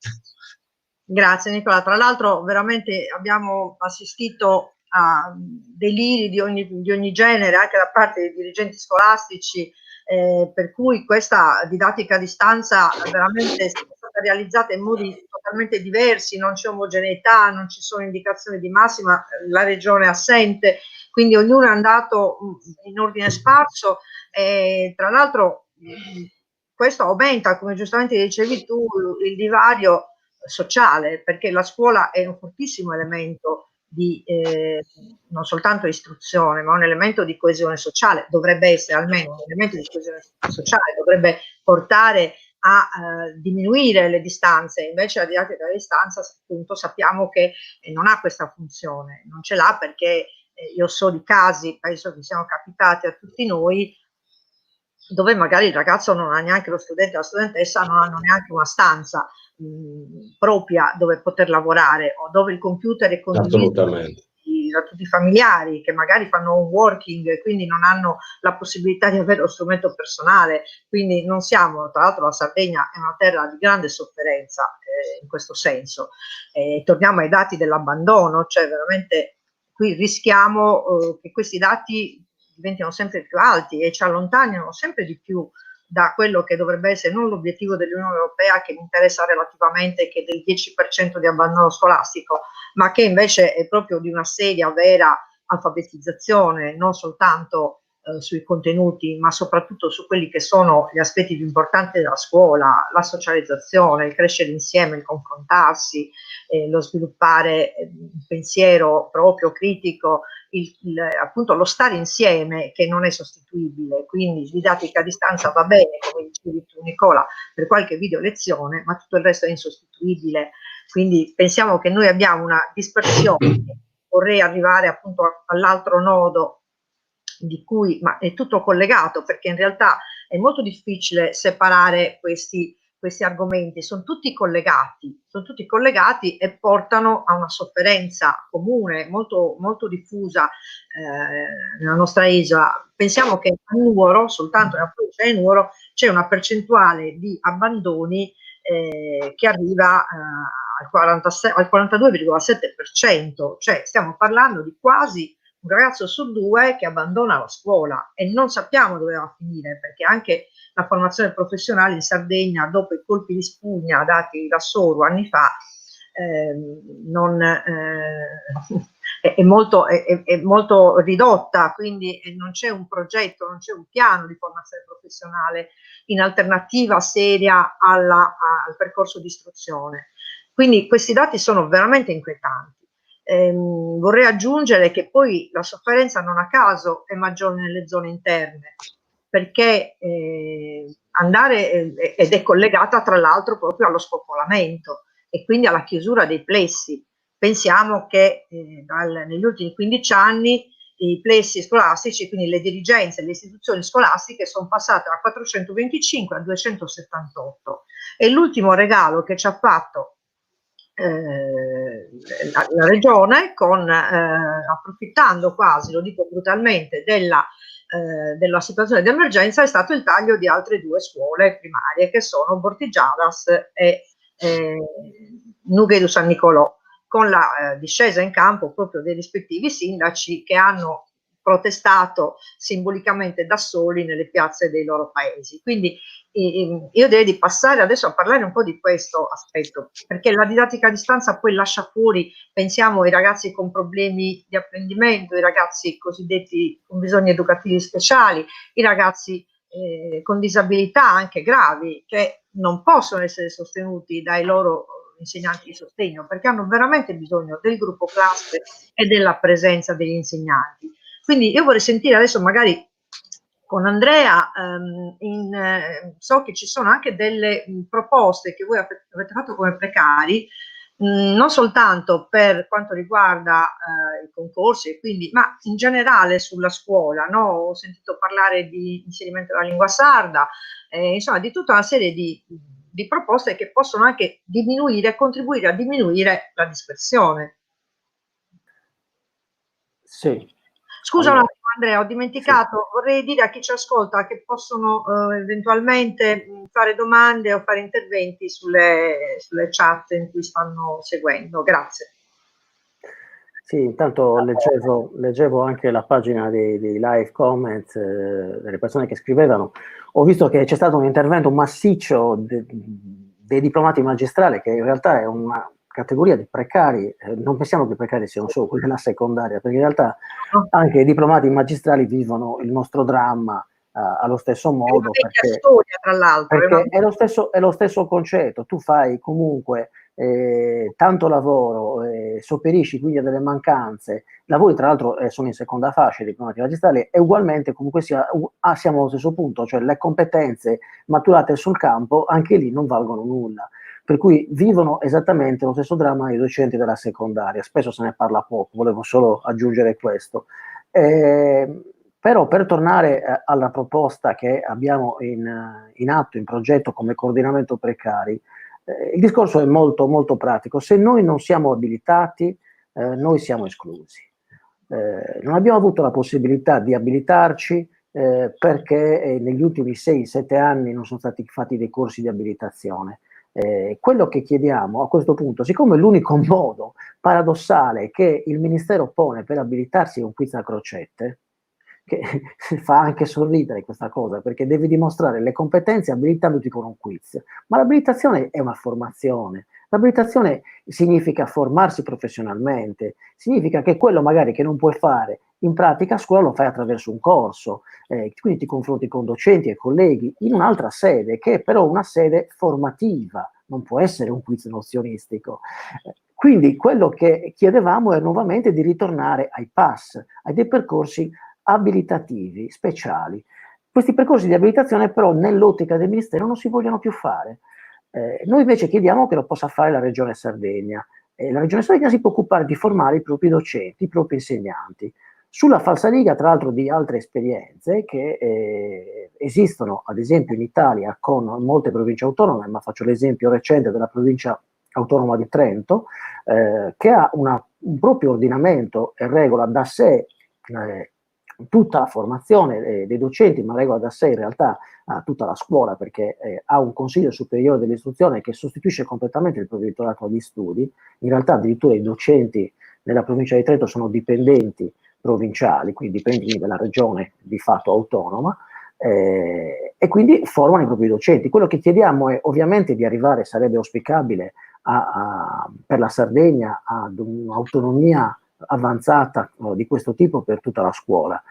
Grazie Nicola, tra l'altro veramente abbiamo assistito a deliri di ogni genere anche da parte dei dirigenti scolastici, per cui questa didattica a distanza veramente è stata realizzata in modi totalmente diversi, non c'è omogeneità, non ci sono indicazioni di massima, la regione è assente, quindi ognuno è andato in ordine sparso e tra l'altro questo aumenta, come giustamente dicevi tu, il divario sociale, perché la scuola è un fortissimo elemento di non soltanto istruzione, ma un elemento di coesione sociale, dovrebbe essere almeno un elemento di coesione sociale, dovrebbe portare a diminuire le distanze, invece la didattica a distanza appunto sappiamo che non ha questa funzione, non ce l'ha perché io so di casi, penso che siano capitati a tutti noi, dove magari il ragazzo non ha neanche, lo studente o la studentessa non hanno neanche una stanza propria dove poter lavorare o dove il computer è condiviso da tutti i familiari che magari fanno home working e quindi non hanno la possibilità di avere lo strumento personale, quindi non siamo, tra l'altro la Sardegna è una terra di grande sofferenza in questo senso. Torniamo ai dati dell'abbandono, cioè veramente qui rischiamo che questi dati diventino sempre più alti e ci allontanino sempre di più da quello che dovrebbe essere non l'obiettivo dell'Unione Europea, che mi interessa relativamente, che è del 10% di abbandono scolastico, ma che invece è proprio di una seria, vera alfabetizzazione, non soltanto sui contenuti, ma soprattutto su quelli che sono gli aspetti più importanti della scuola, la socializzazione, il crescere insieme, il confrontarsi, lo sviluppare un pensiero proprio critico, appunto lo stare insieme che non è sostituibile, quindi didattica a distanza va bene, come dicevi tu Nicola, per qualche video lezione, ma tutto il resto è insostituibile, quindi pensiamo che noi abbiamo una dispersione, vorrei arrivare appunto all'altro nodo di cui, ma è tutto collegato perché in realtà è molto difficile separare questi questi argomenti, sono tutti collegati e portano a una sofferenza comune, molto, molto diffusa nella nostra isola. Pensiamo che a Nuoro, soltanto nella provincia di Nuoro, c'è una percentuale di abbandoni che arriva al 42,7%, cioè stiamo parlando di quasi un ragazzo su 2 che abbandona la scuola e non sappiamo dove va a finire, perché anche la formazione professionale in Sardegna, dopo i colpi di spugna dati da Soru anni fa, è molto ridotta, quindi non c'è un progetto, non c'è un piano di formazione professionale in alternativa seria al percorso di istruzione. Quindi questi dati sono veramente inquietanti. Vorrei aggiungere che poi la sofferenza non a caso è maggiore nelle zone interne, perché ed è collegata tra l'altro proprio allo spopolamento e quindi alla chiusura dei plessi. Pensiamo che negli ultimi 15 anni i plessi scolastici, quindi le dirigenze e le istituzioni scolastiche, sono passate da 425 a 278 e l'ultimo regalo che ci ha fatto la regione, approfittando quasi, lo dico brutalmente, della situazione di emergenza, è stato il taglio di altre 2 scuole primarie che sono Bortigiadas e Nughe di San Nicolò, con la discesa in campo proprio dei rispettivi sindaci che hanno protestato simbolicamente da soli nelle piazze dei loro paesi. Quindi io direi di passare adesso a parlare un po' di questo aspetto, perché la didattica a distanza poi lascia fuori, pensiamo ai ragazzi con problemi di apprendimento, i ragazzi cosiddetti con bisogni educativi speciali, i ragazzi con disabilità anche gravi, che non possono essere sostenuti dai loro insegnanti di sostegno, perché hanno veramente bisogno del gruppo classe e della presenza degli insegnanti. Quindi io vorrei sentire adesso magari con Andrea, so che ci sono anche delle proposte che voi avete fatto come precari, non soltanto per quanto riguarda i concorsi, quindi, ma in generale sulla scuola, no? Ho sentito parlare di inserimento della lingua sarda, insomma di tutta una serie di proposte che possono anche contribuire a diminuire la dispersione. Sì. Scusa un attimo Andrea, ho dimenticato, sì. Vorrei dire a chi ci ascolta che possono eventualmente fare domande o fare interventi sulle chat in cui stanno seguendo. Grazie. Sì, intanto leggevo anche la pagina dei live comments delle persone che scrivevano. Ho visto che c'è stato un intervento massiccio dei diplomati magistrali, che in realtà è una categoria di precari. Non pensiamo che i precari siano solo quelli della secondaria, perché in realtà anche i diplomati magistrali vivono il nostro dramma allo stesso modo, perché, storia, tra l'altro, perché è lo stesso concetto. Tu fai comunque tanto lavoro, sopperisci quindi a delle mancanze, lavori tra l'altro sono in seconda fascia di diplomati magistrali, e ugualmente comunque siamo allo stesso punto, cioè le competenze maturate sul campo anche lì non valgono nulla, per cui vivono esattamente lo stesso dramma i docenti della secondaria. Spesso se ne parla poco, volevo solo aggiungere questo. Però per tornare alla proposta che abbiamo in atto, in progetto come coordinamento precari, il discorso è molto, molto pratico. Se noi non siamo abilitati, noi siamo esclusi. Non abbiamo avuto la possibilità di abilitarci perché negli ultimi 6-7 anni non sono stati fatti dei corsi di abilitazione. Quello che chiediamo a questo punto, siccome l'unico modo paradossale che il Ministero pone per abilitarsi è un quiz a crocette, che fa anche sorridere questa cosa, perché devi dimostrare le competenze abilitandoti con un quiz, ma l'abilitazione è una formazione. L'abilitazione significa formarsi professionalmente, significa che quello magari che non puoi fare in pratica a scuola lo fai attraverso un corso, quindi ti confronti con docenti e colleghi in un'altra sede, che è però una sede formativa, non può essere un quiz nozionistico. Quindi quello che chiedevamo è nuovamente di ritornare ai PAS, ai dei percorsi abilitativi speciali. Questi percorsi di abilitazione però nell'ottica del Ministero non si vogliono più fare. Noi invece chiediamo che lo possa fare la Regione Sardegna. La Regione Sardegna si può occupare di formare i propri docenti, i propri insegnanti. Sulla falsariga, tra l'altro, di altre esperienze che esistono, ad esempio in Italia con molte province autonome, ma faccio l'esempio recente della provincia autonoma di Trento, che ha un proprio ordinamento e regola da sé tutta la formazione dei docenti, ma regola da sé in realtà tutta la scuola, perché ha un Consiglio Superiore dell'Istruzione che sostituisce completamente il Provveditorato agli studi. In realtà addirittura i docenti nella provincia di Trento sono dipendenti provinciali, quindi dipendenti dalla regione di fatto autonoma, e quindi formano i propri docenti. Quello che chiediamo è ovviamente di arrivare, sarebbe auspicabile, per la Sardegna ad un'autonomia avanzata di questo tipo per tutta la scuola,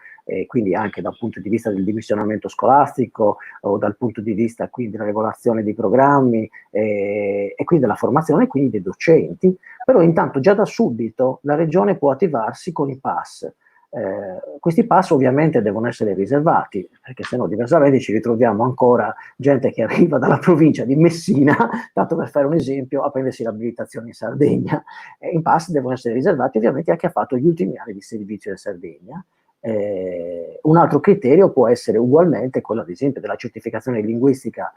quindi anche dal punto di vista del dimensionamento scolastico o dal punto di vista quindi della regolazione dei programmi e quindi della formazione quindi dei docenti, però intanto già da subito la regione può attivarsi con i PAS. Questi pass ovviamente devono essere riservati, perché sennò diversamente ci ritroviamo ancora gente che arriva dalla provincia di Messina, tanto per fare un esempio, a prendersi l'abilitazione in Sardegna. I pass devono essere riservati ovviamente a chi ha fatto gli ultimi anni di servizio in Sardegna. Un altro criterio può essere ugualmente quello, ad esempio, della certificazione linguistica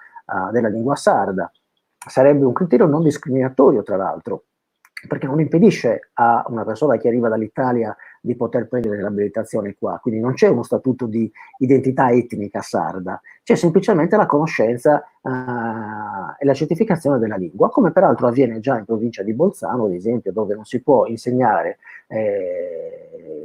della lingua sarda. Sarebbe un criterio non discriminatorio, tra l'altro, perché non impedisce a una persona che arriva dall'Italia di poter prendere l'abilitazione qua, quindi non c'è uno statuto di identità etnica sarda, c'è semplicemente la conoscenza e la certificazione della lingua, come peraltro avviene già in provincia di Bolzano, ad esempio, dove non si può insegnare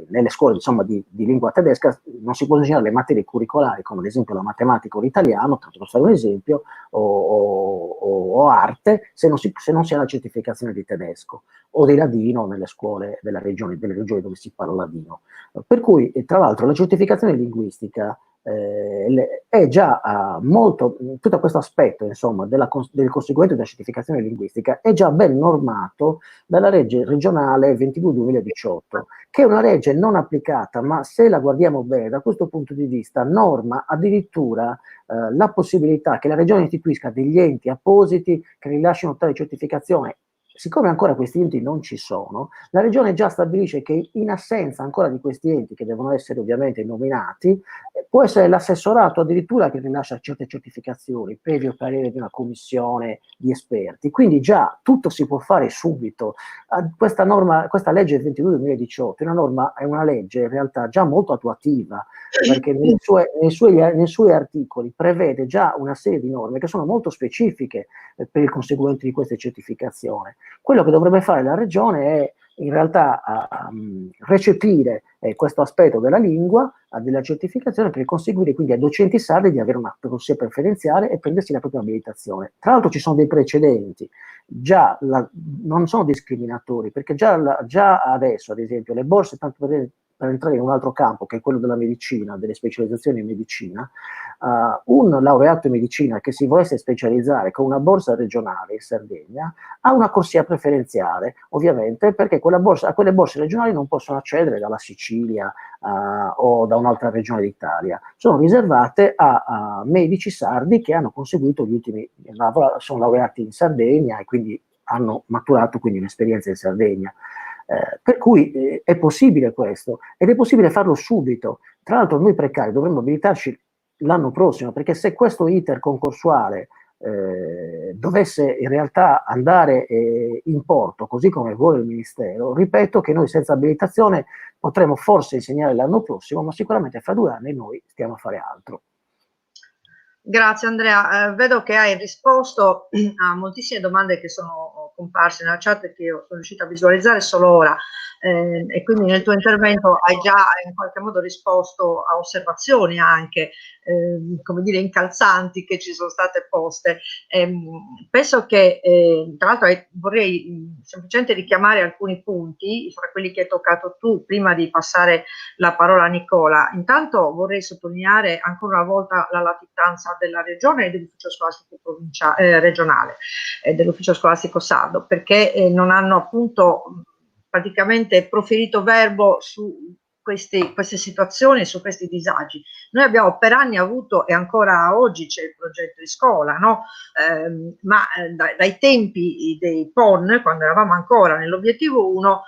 nelle scuole, insomma, di lingua tedesca, non si può insegnare le materie curricolari, come ad esempio la matematica o l'italiano, tanto per fare un esempio, o arte, se non si ha la certificazione di tedesco o di ladino nelle scuole delle regioni dove si parla ladino. Per cui, tra l'altro, la certificazione linguistica è già molto, tutto questo aspetto, insomma, del conseguimento della certificazione linguistica è già ben normato dalla legge regionale 22/2018, che è una legge non applicata, ma se la guardiamo bene da questo punto di vista, norma addirittura la possibilità che la regione istituisca degli enti appositi che rilasciano tale certificazione. Siccome ancora questi enti non ci sono, la regione già stabilisce che in assenza ancora di questi enti, che devono essere ovviamente nominati, può essere l'assessorato addirittura che rilascia certe certificazioni, previo parere di una commissione di esperti. Quindi già tutto si può fare subito. Questa legge 22/2018 è una legge in realtà già molto attuativa, perché nei suoi articoli prevede già una serie di norme che sono molto specifiche per il conseguimento di queste certificazioni. Quello che dovrebbe fare la regione è in realtà recepire questo aspetto della lingua, della certificazione, per conseguire quindi ai docenti sardi di avere una corsia preferenziale e prendersi la propria abilitazione. Tra l'altro ci sono dei precedenti, non sono discriminatori, perché già adesso, ad esempio, le borse, tanto per entrare in un altro campo che è quello della medicina, delle specializzazioni in medicina, un laureato in medicina che si volesse specializzare con una borsa regionale in Sardegna ha una corsia preferenziale, ovviamente, perché a quelle borse regionali non possono accedere dalla Sicilia o da un'altra regione d'Italia, sono riservate a medici sardi che hanno conseguito sono laureati in Sardegna e quindi hanno maturato quindi un'esperienza in Sardegna. Per cui è possibile questo, ed è possibile farlo subito. Tra l'altro noi precari dovremmo abilitarci l'anno prossimo, perché se questo iter concorsuale dovesse in realtà andare in porto, così come vuole il Ministero, ripeto che noi senza abilitazione potremo forse insegnare l'anno prossimo, ma sicuramente fra 2 anni noi stiamo a fare altro. Grazie Andrea, vedo che hai risposto a moltissime domande che sono comparse nella chat e che io sono riuscita a visualizzare solo ora, e quindi nel tuo intervento hai già in qualche modo risposto a osservazioni anche, come dire, incalzanti che ci sono state poste. Penso che, tra l'altro vorrei semplicemente richiamare alcuni punti, fra quelli che hai toccato tu, prima di passare la parola a Nicola. Intanto vorrei sottolineare ancora una volta la latitanza della regione e dell'ufficio scolastico regionale, dell'ufficio scolastico sardo, perché non hanno appunto praticamente proferito verbo su queste situazioni, su questi disagi. Noi abbiamo per anni avuto, e ancora oggi c'è il progetto di scuola, no? Dai tempi dei PON, quando eravamo ancora nell'obiettivo 1,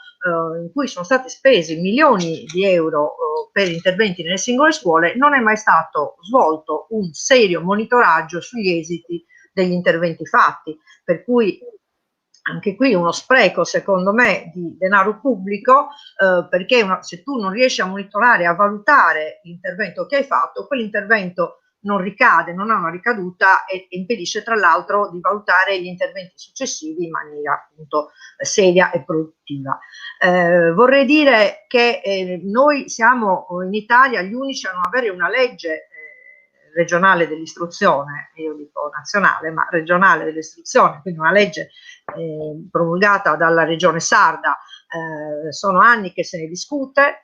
in cui sono stati spesi milioni di euro per interventi nelle singole scuole, non è mai stato svolto un serio monitoraggio sugli esiti degli interventi fatti, per cui anche qui uno spreco, secondo me, di denaro pubblico, perché se tu non riesci a monitorare, a valutare l'intervento che hai fatto, quell'intervento non ricade, non ha una ricaduta e impedisce tra l'altro di valutare gli interventi successivi in maniera appunto seria e produttiva. Vorrei dire che noi siamo in Italia gli unici a non avere una legge regionale dell'istruzione, io dico nazionale, ma regionale dell'istruzione, quindi una legge promulgata dalla regione sarda. Sono anni che se ne discute,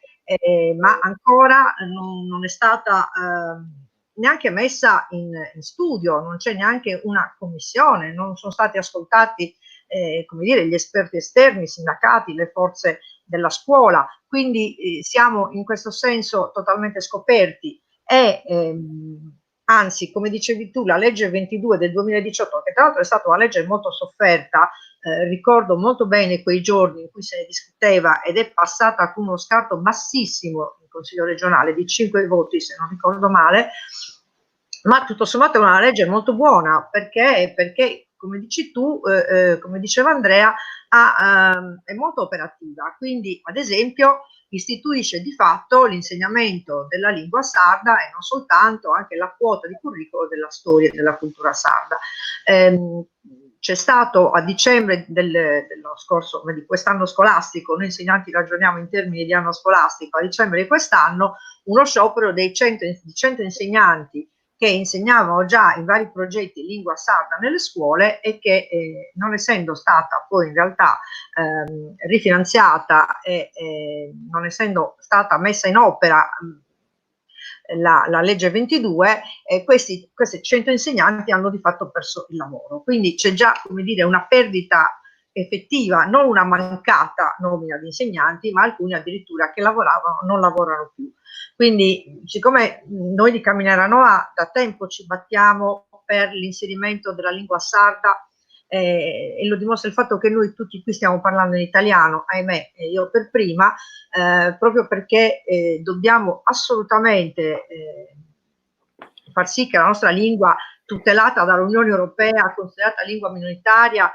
ma ancora non è stata neanche messa in studio, non c'è neanche una commissione, non sono stati ascoltati come dire, gli esperti esterni, i sindacati, le forze della scuola, quindi siamo in questo senso totalmente scoperti e anzi, come dicevi tu, la legge 22 del 2018, che tra l'altro è stata una legge molto sofferta, ricordo molto bene quei giorni in cui se ne discuteva ed è passata con uno scarto bassissimo in Consiglio regionale di 5 voti, se non ricordo male, ma tutto sommato è una legge molto buona perché come dici tu, come diceva Andrea, è molto operativa, quindi ad esempio istituisce di fatto l'insegnamento della lingua sarda e non soltanto, anche la quota di curricolo della storia e della cultura sarda. C'è stato a dicembre dello scorso, di quest'anno scolastico, noi insegnanti ragioniamo in termini di anno scolastico, a dicembre di quest'anno uno sciopero di 100 insegnanti che insegnavano già in vari progetti lingua sarda nelle scuole e che non essendo stata poi in realtà rifinanziata e non essendo stata messa in opera la legge 22, questi 100 insegnanti hanno di fatto perso il lavoro. Quindi c'è già, come dire, una perdita effettiva, non una mancata nomina di insegnanti, ma alcuni addirittura che lavoravano non lavorano più. Quindi, siccome noi di Camminare a Noa da tempo ci battiamo per l'inserimento della lingua sarda, e lo dimostra il fatto che noi tutti qui stiamo parlando in italiano, ahimè, io per prima, proprio perché dobbiamo assolutamente far sì che la nostra lingua, tutelata dall'Unione Europea, considerata lingua minoritaria,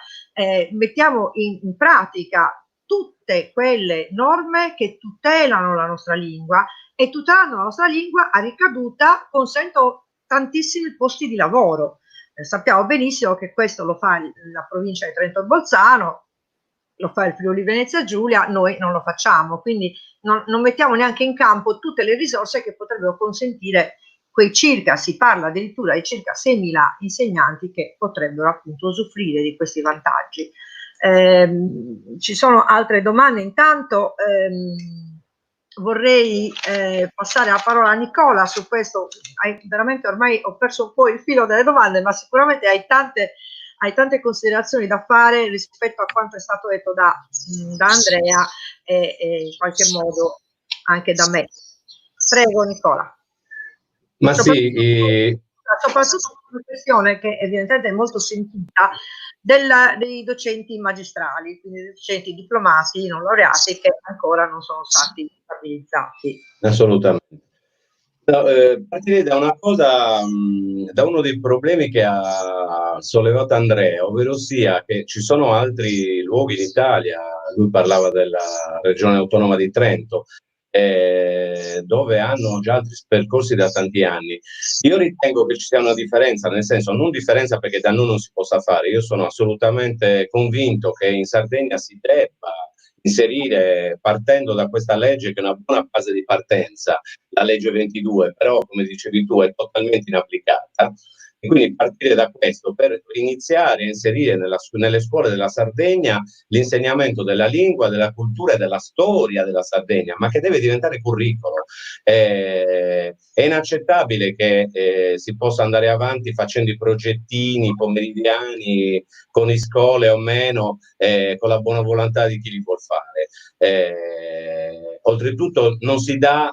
mettiamo in pratica tutte quelle norme che tutelano la nostra lingua, e tutelando la nostra lingua a ricaduta consentono tantissimi posti di lavoro. Sappiamo benissimo che questo lo fa la provincia di Trento e Bolzano, lo fa il Friuli Venezia Giulia, noi non lo facciamo, quindi non mettiamo neanche in campo tutte le risorse che potrebbero consentire si parla addirittura di circa 6.000 insegnanti che potrebbero appunto usufruire di questi vantaggi. Ci sono altre domande, intanto vorrei passare la parola a Nicola su questo. Veramente ormai ho perso un po' il filo delle domande, ma sicuramente hai tante considerazioni da fare rispetto a quanto è stato detto da Andrea e in qualche modo anche da me. Prego Nicola. Ma sì, soprattutto una questione che evidentemente è molto sentita dei docenti magistrali, quindi dei docenti diplomati non laureati che ancora non sono stati stabilizzati. Assolutamente. No, partirei da una cosa, da uno dei problemi che ha sollevato Andrea, ovvero sia che ci sono altri luoghi d'Italia, lui parlava della regione autonoma di Trento, dove hanno già altri percorsi da tanti anni. Io ritengo che ci sia una differenza, nel senso, non differenza perché da noi non si possa fare, io sono assolutamente convinto che in Sardegna si debba inserire, partendo da questa legge che è una buona base di partenza, la legge 22, però come dicevi tu è totalmente inapplicata, e quindi partire da questo per iniziare a inserire nelle scuole della Sardegna l'insegnamento della lingua, della cultura e della storia della Sardegna, ma che deve diventare curricolo. È inaccettabile che si possa andare avanti facendo i progettini pomeridiani con le scuole o meno, con la buona volontà di chi li vuol fare. oltretutto non si dà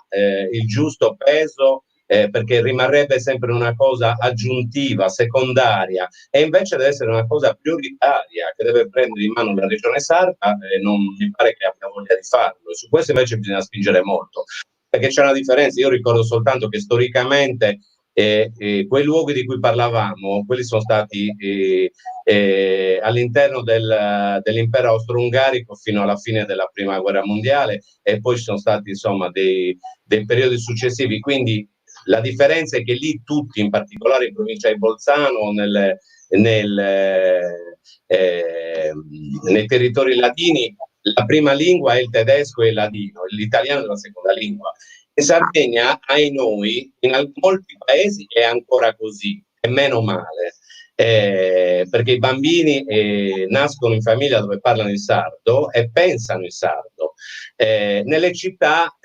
il giusto peso, perché rimarrebbe sempre una cosa aggiuntiva, secondaria, e invece deve essere una cosa prioritaria che deve prendere in mano la Regione Sarda, e non mi pare che abbia voglia di farlo. E su questo invece bisogna spingere molto, perché c'è una differenza. Io ricordo soltanto che storicamente quei luoghi di cui parlavamo, quelli sono stati all'interno dell'impero austro-ungarico fino alla fine della prima guerra mondiale, e poi ci sono stati insomma dei periodi successivi. Quindi la differenza è che lì tutti, in particolare in provincia di Bolzano, nei territori latini, la prima lingua è il tedesco e il ladino, l'italiano è la seconda lingua. In Sardegna, ai noi, in molti paesi è ancora così, e meno male, perché i bambini nascono in famiglia dove parlano il sardo e pensano il sardo. Nelle città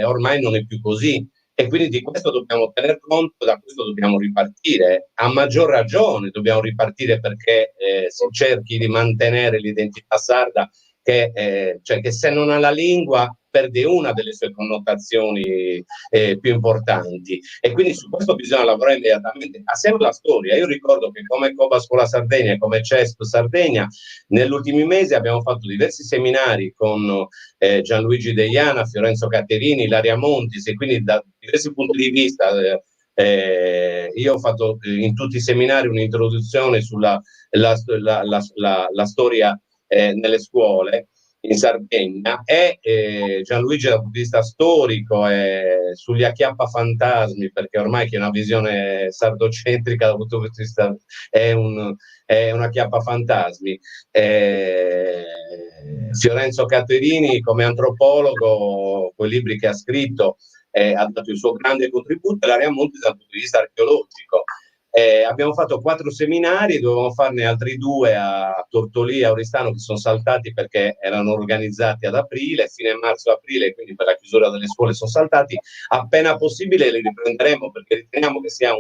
ormai non è più così, e quindi di questo dobbiamo tener conto, da questo dobbiamo ripartire. A maggior ragione dobbiamo ripartire perché si cerchi di mantenere l'identità sarda, cioè che se non ha la lingua perde una delle sue connotazioni più importanti, e quindi su questo bisogna lavorare immediatamente assieme alla storia. Io ricordo che come Coba Scuola Sardegna e come CESP Sardegna negli ultimi mesi abbiamo fatto diversi seminari con Gianluigi Deiana, Fiorenzo Caterini, Ilaria Montis, e quindi da diversi punti di vista io ho fatto in tutti i seminari un'introduzione sulla la storia nelle scuole in Sardegna, e Gianluigi dal punto di vista storico sugli acchiappafantasmi, perché ormai che è una visione sardocentrica dal punto di vista è un acchiappafantasmi. Fiorenzo Caterini come antropologo, quei libri che ha scritto, ha dato il suo grande contributo, e Ilaria Montis dal punto di vista archeologico. Abbiamo fatto 4 seminari, dovevamo farne altri 2 a Tortolì e a Oristano, che sono saltati perché erano organizzati ad aprile, fine marzo-aprile, quindi per la chiusura delle scuole sono saltati. Appena possibile li riprenderemo, perché riteniamo che sia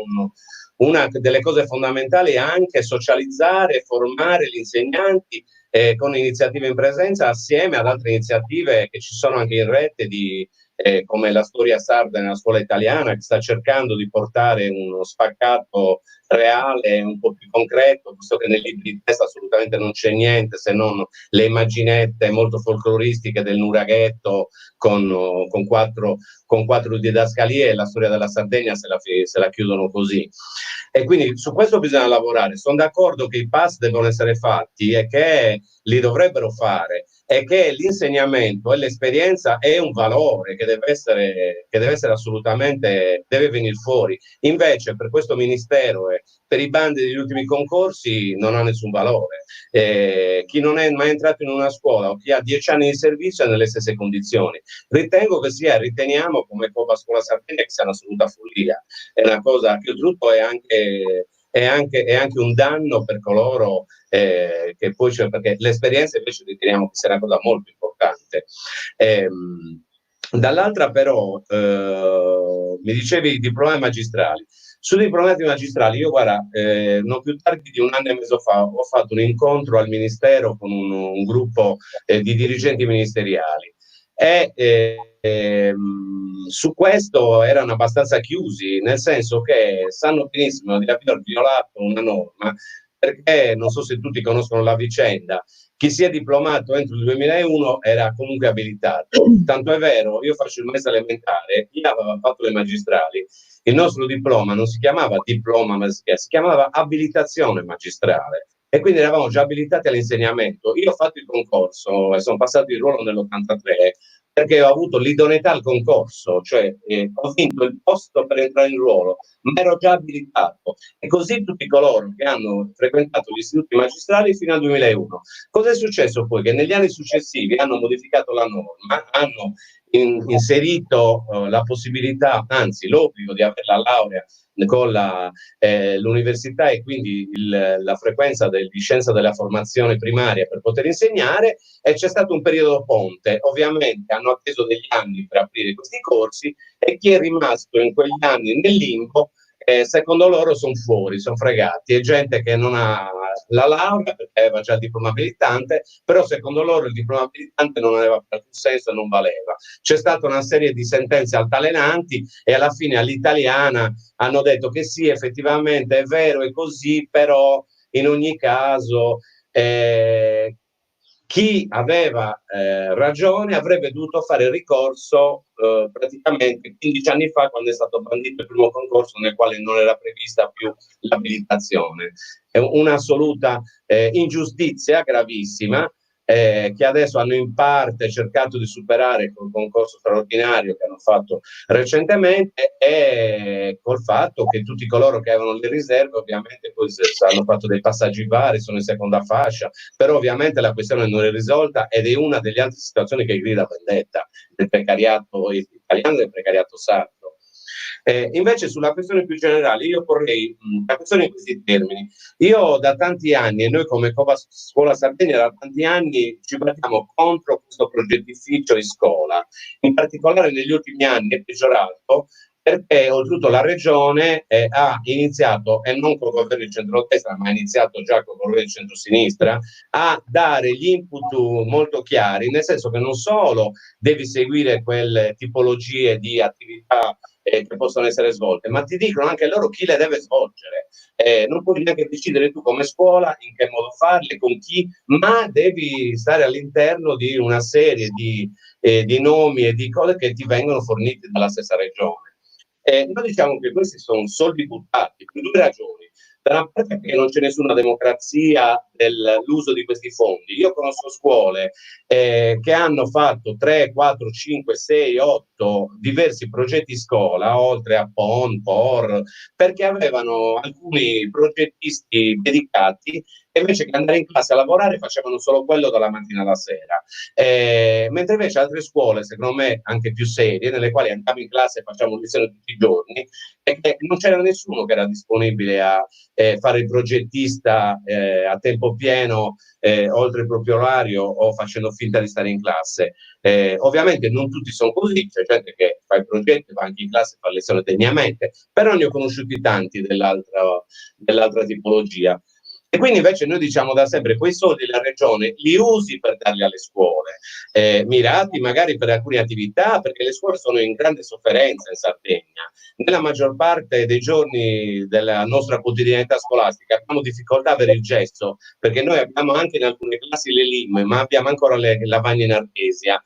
una delle cose fondamentali anche socializzare e formare gli insegnanti con iniziative in presenza, assieme ad altre iniziative che ci sono anche in rete come la storia sarda nella scuola italiana, che sta cercando di portare uno spaccato reale, un po' più concreto, visto che nei libri di testo assolutamente non c'è niente se non le immaginette molto folcloristiche del Nuraghetto con 4 didascalie, e la storia della Sardegna se la chiudono così. E quindi su questo bisogna lavorare. Sono d'accordo che i pass devono essere fatti e che li dovrebbero fare, e che l'insegnamento e l'esperienza è un valore che deve essere assolutamente, deve venire fuori. Invece per questo Ministero e per i bandi degli ultimi concorsi non ha nessun valore. Chi non è mai entrato in una scuola o chi ha 10 anni di servizio è nelle stesse condizioni. Riteniamo come Coba Scuola Sardegna che sia un'assoluta follia. È una cosa che oltretutto è anche un danno per coloro che poi c'è, perché l'esperienza invece riteniamo che sia una cosa molto importante. Dall'altra però mi dicevi i diplomati magistrali. Sui diplomati magistrali io guarda, non più tardi di 1 anno e mezzo fa ho fatto un incontro al Ministero con un gruppo di dirigenti ministeriali, e su questo erano abbastanza chiusi, nel senso che sanno benissimo di aver violato una norma, perché non so se tutti conoscono la vicenda. Chi si è diplomato entro il 2001 era comunque abilitato. Tanto è vero, io faccio il maestro elementare, chi aveva fatto le magistrali, il nostro diploma non si chiamava diploma, ma si chiamava abilitazione magistrale, e quindi eravamo già abilitati all'insegnamento. Io ho fatto il concorso e sono passato il ruolo nell'83 perché ho avuto l'idoneità al concorso, cioè ho vinto il posto per entrare in ruolo, ma ero già abilitato. E così tutti coloro che hanno frequentato gli istituti magistrali fino al 2001. Cosa è successo poi? Che negli anni successivi hanno modificato la norma, hanno inserito la possibilità, anzi l'obbligo di avere la laurea con l'università, e quindi la frequenza di scienza della formazione primaria per poter insegnare, e c'è stato un periodo ponte. Ovviamente hanno atteso degli anni per aprire questi corsi, e chi è rimasto in quegli anni nel limbo secondo loro sono fuori, sono fregati, è gente che non ha la laurea perché aveva già il diploma abilitante, però secondo loro il diploma abilitante non aveva più senso e non valeva. C'è stata una serie di sentenze altalenanti e alla fine all'italiana hanno detto che sì, effettivamente è vero, è così, però in ogni caso chi aveva ragione avrebbe dovuto fare ricorso praticamente 15 anni fa, quando è stato bandito il primo concorso nel quale non era prevista più l'abilitazione. È un'assoluta ingiustizia gravissima che adesso hanno in parte cercato di superare col concorso straordinario che hanno fatto recentemente, e col fatto che tutti coloro che avevano le riserve ovviamente poi hanno fatto dei passaggi vari, sono in seconda fascia, però ovviamente la questione non è risolta ed è una delle altre situazioni che grida vendetta del precariato italiano e del precariato sardo. Invece sulla questione più generale io porrei la questione in questi termini. Io da tanti anni, e noi come Cova Scuola Sardegna da tanti anni ci battiamo contro questo progettificio in scuola, in particolare negli ultimi anni è peggiorato perché oltretutto la regione ha iniziato, e non col governo di centrodestra, ma ha iniziato già col governo di centrosinistra, a dare gli input molto chiari, nel senso che non solo devi seguire quelle tipologie di attività che possono essere svolte, ma ti dicono anche loro chi le deve svolgere. Non puoi neanche decidere tu come scuola in che modo farle, con chi, ma devi stare all'interno di una serie di nomi e di cose che ti vengono fornite dalla stessa regione. Noi diciamo che questi sono soldi buttati per due ragioni. Da una parte perché non c'è nessuna democrazia dell'uso di questi fondi. Io conosco scuole che hanno fatto 3, 4, 5, 6, 8 diversi progetti scuola, oltre a PON, POR, perché avevano alcuni progettisti dedicati e invece che andare in classe a lavorare facevano solo quello dalla mattina alla sera. Mentre invece altre scuole, secondo me anche più serie, nelle quali andiamo in classe e facciamo lezioni tutti i giorni, e che non c'era nessuno che era disponibile a fare il progettista a tempo pieno oltre il proprio orario o facendo finta di stare in classe. Ovviamente non tutti sono così, c'è gente che fa il progetto, va anche in classe e fa lezione degnamente, però ne ho conosciuti tanti dell'altra tipologia. E quindi invece noi diciamo da sempre quei soldi la regione li usi per darli alle scuole, mirati magari per alcune attività, perché le scuole sono in grande sofferenza in Sardegna. Nella maggior parte dei giorni della nostra quotidianità scolastica abbiamo difficoltà a avere il gesso, perché noi abbiamo anche in alcune classi le LIM, ma abbiamo ancora le lavagne in artesia.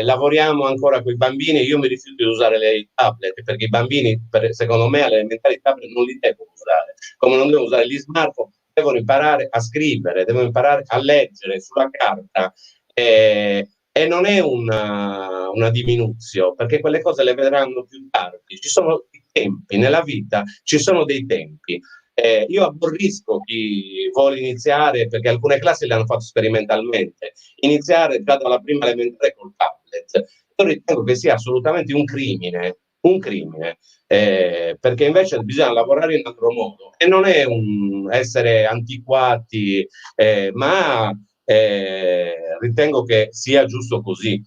Lavoriamo ancora con i bambini, io mi rifiuto di usare le tablet perché i bambini, secondo me, alle elementari tablet non li devono usare, come non devono usare gli smartphone, devono imparare a scrivere, devono imparare a leggere sulla carta e non è una diminuzione, perché quelle cose le vedranno più tardi. Ci sono i tempi, nella vita ci sono dei tempi. Io aborrisco chi vuole iniziare, perché alcune classi le hanno fatto sperimentalmente, iniziare già dalla prima elementare col tablet. Io ritengo che sia assolutamente un crimine, perché invece bisogna lavorare in altro modo e non è un essere antiquati, ma ritengo che sia giusto così.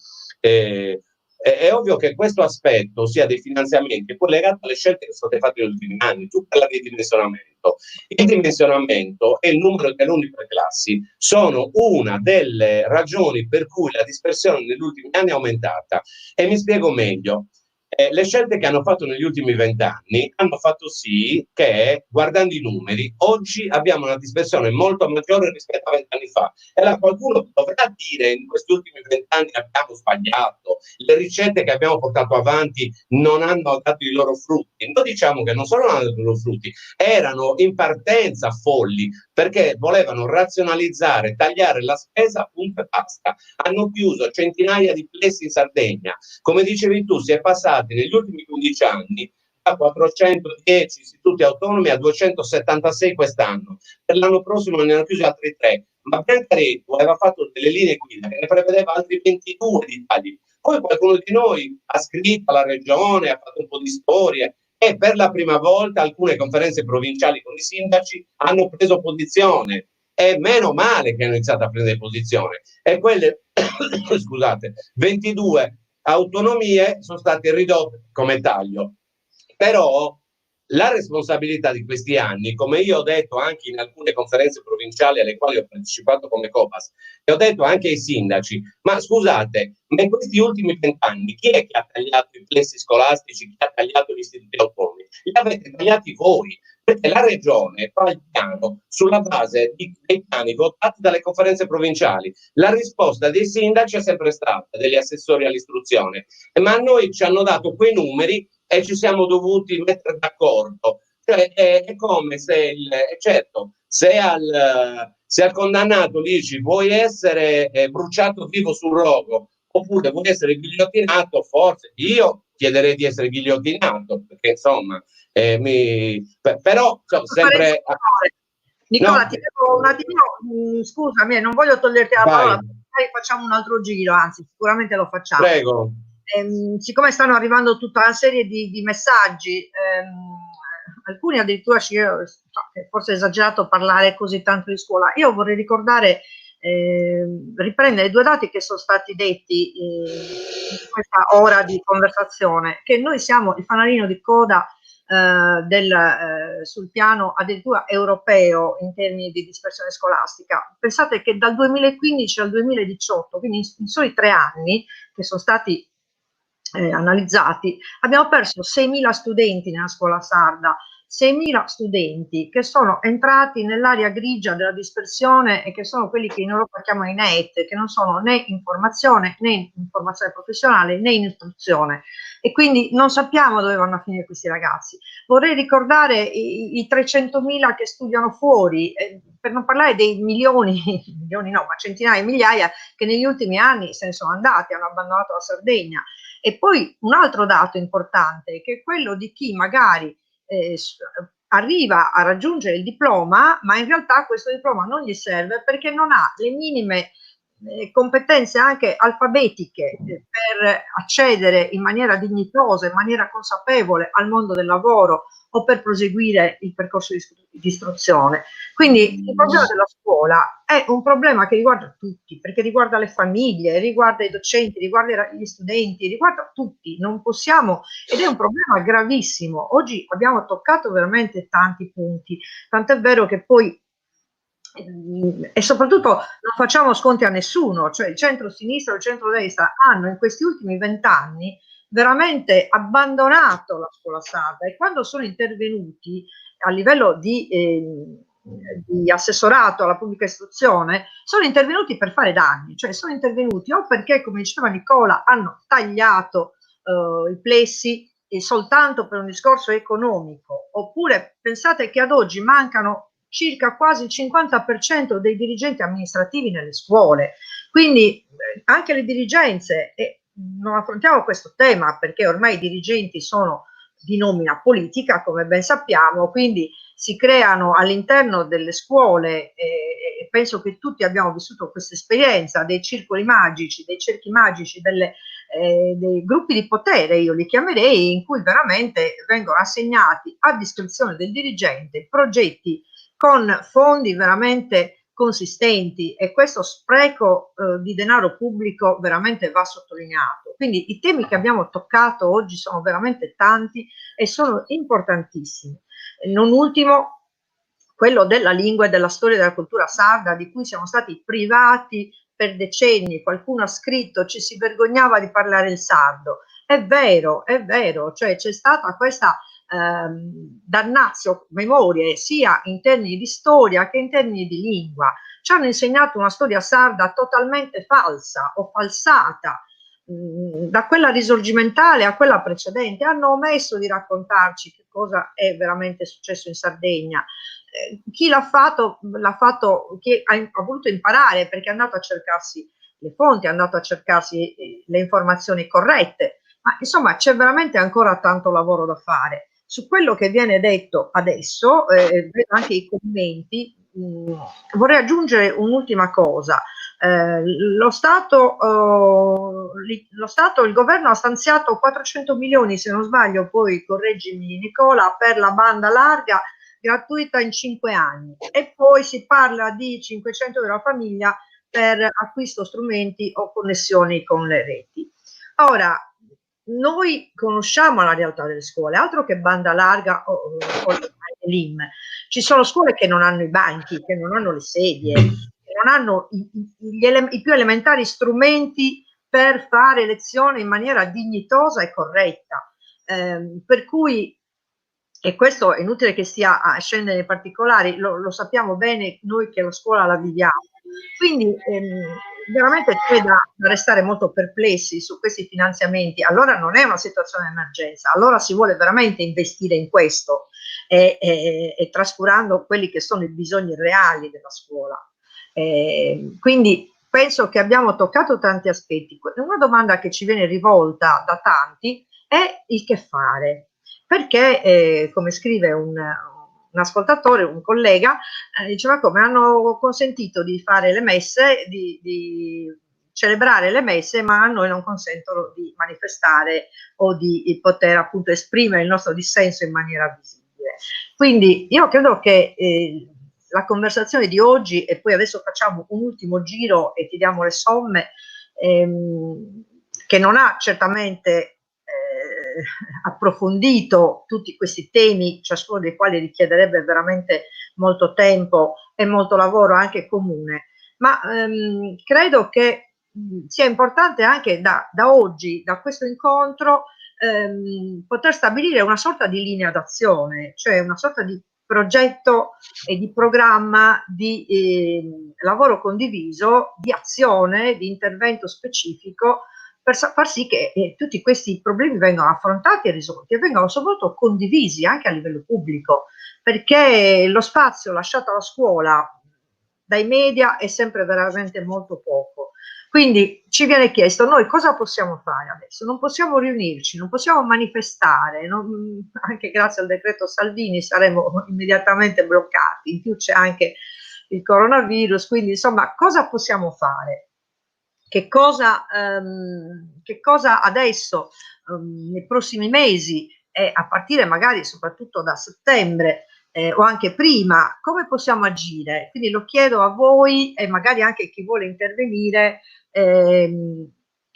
È ovvio che questo aspetto, sia dei finanziamenti, è poi legato alle scelte che sono state fatte negli ultimi anni. Tu parli di dimensionamento. Il dimensionamento e il numero di alunni per classi sono una delle ragioni per cui la dispersione negli ultimi anni è aumentata. E mi spiego meglio. Le scelte che hanno fatto negli ultimi 20 anni hanno fatto sì che, guardando i numeri, oggi abbiamo una dispersione molto maggiore rispetto a 20 anni fa. E allora qualcuno dovrà dire in questi ultimi 20 anni abbiamo sbagliato, le ricette che abbiamo portato avanti non hanno dato i loro frutti. Noi diciamo che non solo non hanno dato i loro frutti, erano in partenza folli, perché volevano razionalizzare, tagliare la spesa, punto e basta. Hanno chiuso centinaia di plessi in Sardegna. Come dicevi tu, si è passati negli ultimi 15 anni da 410 istituti autonomi a 276 quest'anno. Per l'anno prossimo ne hanno chiusi altri 3. Ma Biancaretto aveva fatto delle linee guida che ne prevedeva altri 22 di tagli. Poi qualcuno di noi ha scritto alla regione, ha fatto un po' di storie e per la prima volta alcune conferenze provinciali con i sindaci hanno preso posizione. E meno male che hanno iniziato a prendere posizione. E quelle, scusate, 22 autonomie sono state ridotte come taglio. Però la responsabilità di questi anni, come io ho detto anche in alcune conferenze provinciali alle quali ho partecipato come Copas, e ho detto anche ai sindaci, ma scusate, ma in questi ultimi 20 anni chi è che ha tagliato i plessi scolastici, chi ha tagliato gli istituti autonomi? Li avete tagliati voi, perché la regione fa il piano sulla base dei piani votati dalle conferenze provinciali. La risposta dei sindaci è sempre stata, degli assessori all'istruzione, ma a noi ci hanno dato quei numeri e ci siamo dovuti mettere d'accordo. Cioè, è come se certo, se al condannato dici vuoi essere bruciato vivo sul rogo oppure vuoi essere ghigliottinato, forse io chiederei di essere ghigliottinato, perché insomma, però sempre... Nicola, No, ti devo un attimino, scusami, non voglio toglierti la parola, magari facciamo un altro giro, anzi sicuramente lo facciamo. Prego. Siccome stanno arrivando tutta una serie di messaggi, alcuni addirittura forse è esagerato parlare così tanto di scuola, io vorrei ricordare, riprendere due dati che sono stati detti in questa ora di conversazione, che noi siamo il fanalino di coda sul piano addirittura europeo in termini di dispersione scolastica. Pensate che dal 2015 al 2018, quindi in soli 3 anni che sono stati analizzati, abbiamo perso 6.000 studenti nella scuola sarda, 6.000 studenti che sono entrati nell'area grigia della dispersione e che sono quelli che in Europa chiamano i NEET, che non sono né informazione professionale né in istruzione, e quindi non sappiamo dove vanno a finire questi ragazzi. Vorrei ricordare i 300.000 che studiano fuori, per non parlare dei milioni no, ma centinaia e migliaia che negli ultimi anni se ne sono andati, hanno abbandonato la Sardegna. E poi un altro dato importante, che è quello di chi magari arriva a raggiungere il diploma, ma in realtà questo diploma non gli serve perché non ha le minime competenze anche alfabetiche per accedere in maniera dignitosa, in maniera consapevole al mondo del lavoro o per proseguire il percorso di istruzione. Quindi il problema della scuola è un problema che riguarda tutti, perché riguarda le famiglie, riguarda i docenti, riguarda gli studenti, riguarda tutti. Non possiamo, ed è un problema gravissimo. Oggi abbiamo toccato veramente tanti punti, tant'è vero che poi e soprattutto non facciamo sconti a nessuno, cioè il centro-sinistra e il centro-destra hanno in questi ultimi 20 anni veramente abbandonato la scuola sarda, e quando sono intervenuti a livello di assessorato alla pubblica istruzione, sono intervenuti per fare danni, cioè sono intervenuti o perché, come diceva Nicola, hanno tagliato i plessi soltanto per un discorso economico, oppure pensate che ad oggi mancano circa quasi il 50% dei dirigenti amministrativi nelle scuole, quindi anche le dirigenze, e non affrontiamo questo tema perché ormai i dirigenti sono di nomina politica, come ben sappiamo, quindi si creano all'interno delle scuole, e penso che tutti abbiamo vissuto questa esperienza, dei circoli magici, dei cerchi magici, dei gruppi di potere, io li chiamerei, in cui veramente vengono assegnati a discrezione del dirigente progetti con fondi veramente consistenti, e questo spreco di denaro pubblico veramente va sottolineato. Quindi i temi che abbiamo toccato oggi sono veramente tanti e sono importantissimi. Non ultimo quello della lingua e della storia della cultura sarda, di cui siamo stati privati per decenni. Qualcuno ha scritto ci si vergognava di parlare il sardo. È vero, cioè c'è stata questa dannazio memorie sia in termini di storia che in termini di lingua. Ci hanno insegnato una storia sarda totalmente falsa o falsata, da quella risorgimentale a quella precedente. Hanno omesso di raccontarci che cosa è veramente successo in Sardegna. Chi l'ha fatto, chi ha voluto imparare perché è andato a cercarsi le fonti, è andato a cercarsi le informazioni corrette, ma insomma c'è veramente ancora tanto lavoro da fare. Su quello che viene detto adesso, vedo anche i commenti, vorrei aggiungere un'ultima cosa. Lo Stato, il governo ha stanziato 400 milioni, se non sbaglio, poi correggimi Nicola, per la banda larga gratuita in 5 anni, e poi si parla di 500 euro a famiglia per acquisto strumenti o connessioni con le reti. Ora, noi conosciamo la realtà delle scuole, altro che banda larga o l'IM. Ci sono scuole che non hanno i banchi, che non hanno le sedie, che non hanno i più elementari strumenti per fare lezione in maniera dignitosa e corretta. Per cui, e questo è inutile che stia a scendere nei particolari, lo sappiamo bene noi che la scuola la viviamo. Quindi veramente c'è da restare molto perplessi su questi finanziamenti. Allora non è una situazione di emergenza, allora si vuole veramente investire in questo e trascurando quelli che sono i bisogni reali della scuola. Quindi penso che abbiamo toccato tanti aspetti. Una domanda che ci viene rivolta da tanti è il che fare, perché come scrive un ascoltatore, un collega, diceva come hanno consentito di fare le messe, di celebrare le messe, ma a noi non consentono di manifestare o di poter appunto esprimere il nostro dissenso in maniera visibile. Quindi io credo che la conversazione di oggi, e poi adesso facciamo un ultimo giro e ti diamo le somme, che non ha certamente approfondito tutti questi temi, ciascuno dei quali richiederebbe veramente molto tempo e molto lavoro anche comune, ma credo che sia importante anche da oggi, da questo incontro, poter stabilire una sorta di linea d'azione, cioè una sorta di progetto e di programma di lavoro condiviso, di azione, di intervento specifico per far sì che tutti questi problemi vengano affrontati e risolti e vengano soprattutto condivisi anche a livello pubblico, perché lo spazio lasciato alla scuola dai media è sempre veramente molto poco. Quindi ci viene chiesto, noi cosa possiamo fare adesso? Non possiamo riunirci, non possiamo manifestare, anche grazie al decreto Salvini saremo immediatamente bloccati, in più c'è anche il coronavirus, quindi insomma cosa possiamo fare? Che cosa adesso nei prossimi mesi e a partire magari soprattutto da settembre o anche prima, come possiamo agire? Quindi lo chiedo a voi e magari anche chi vuole intervenire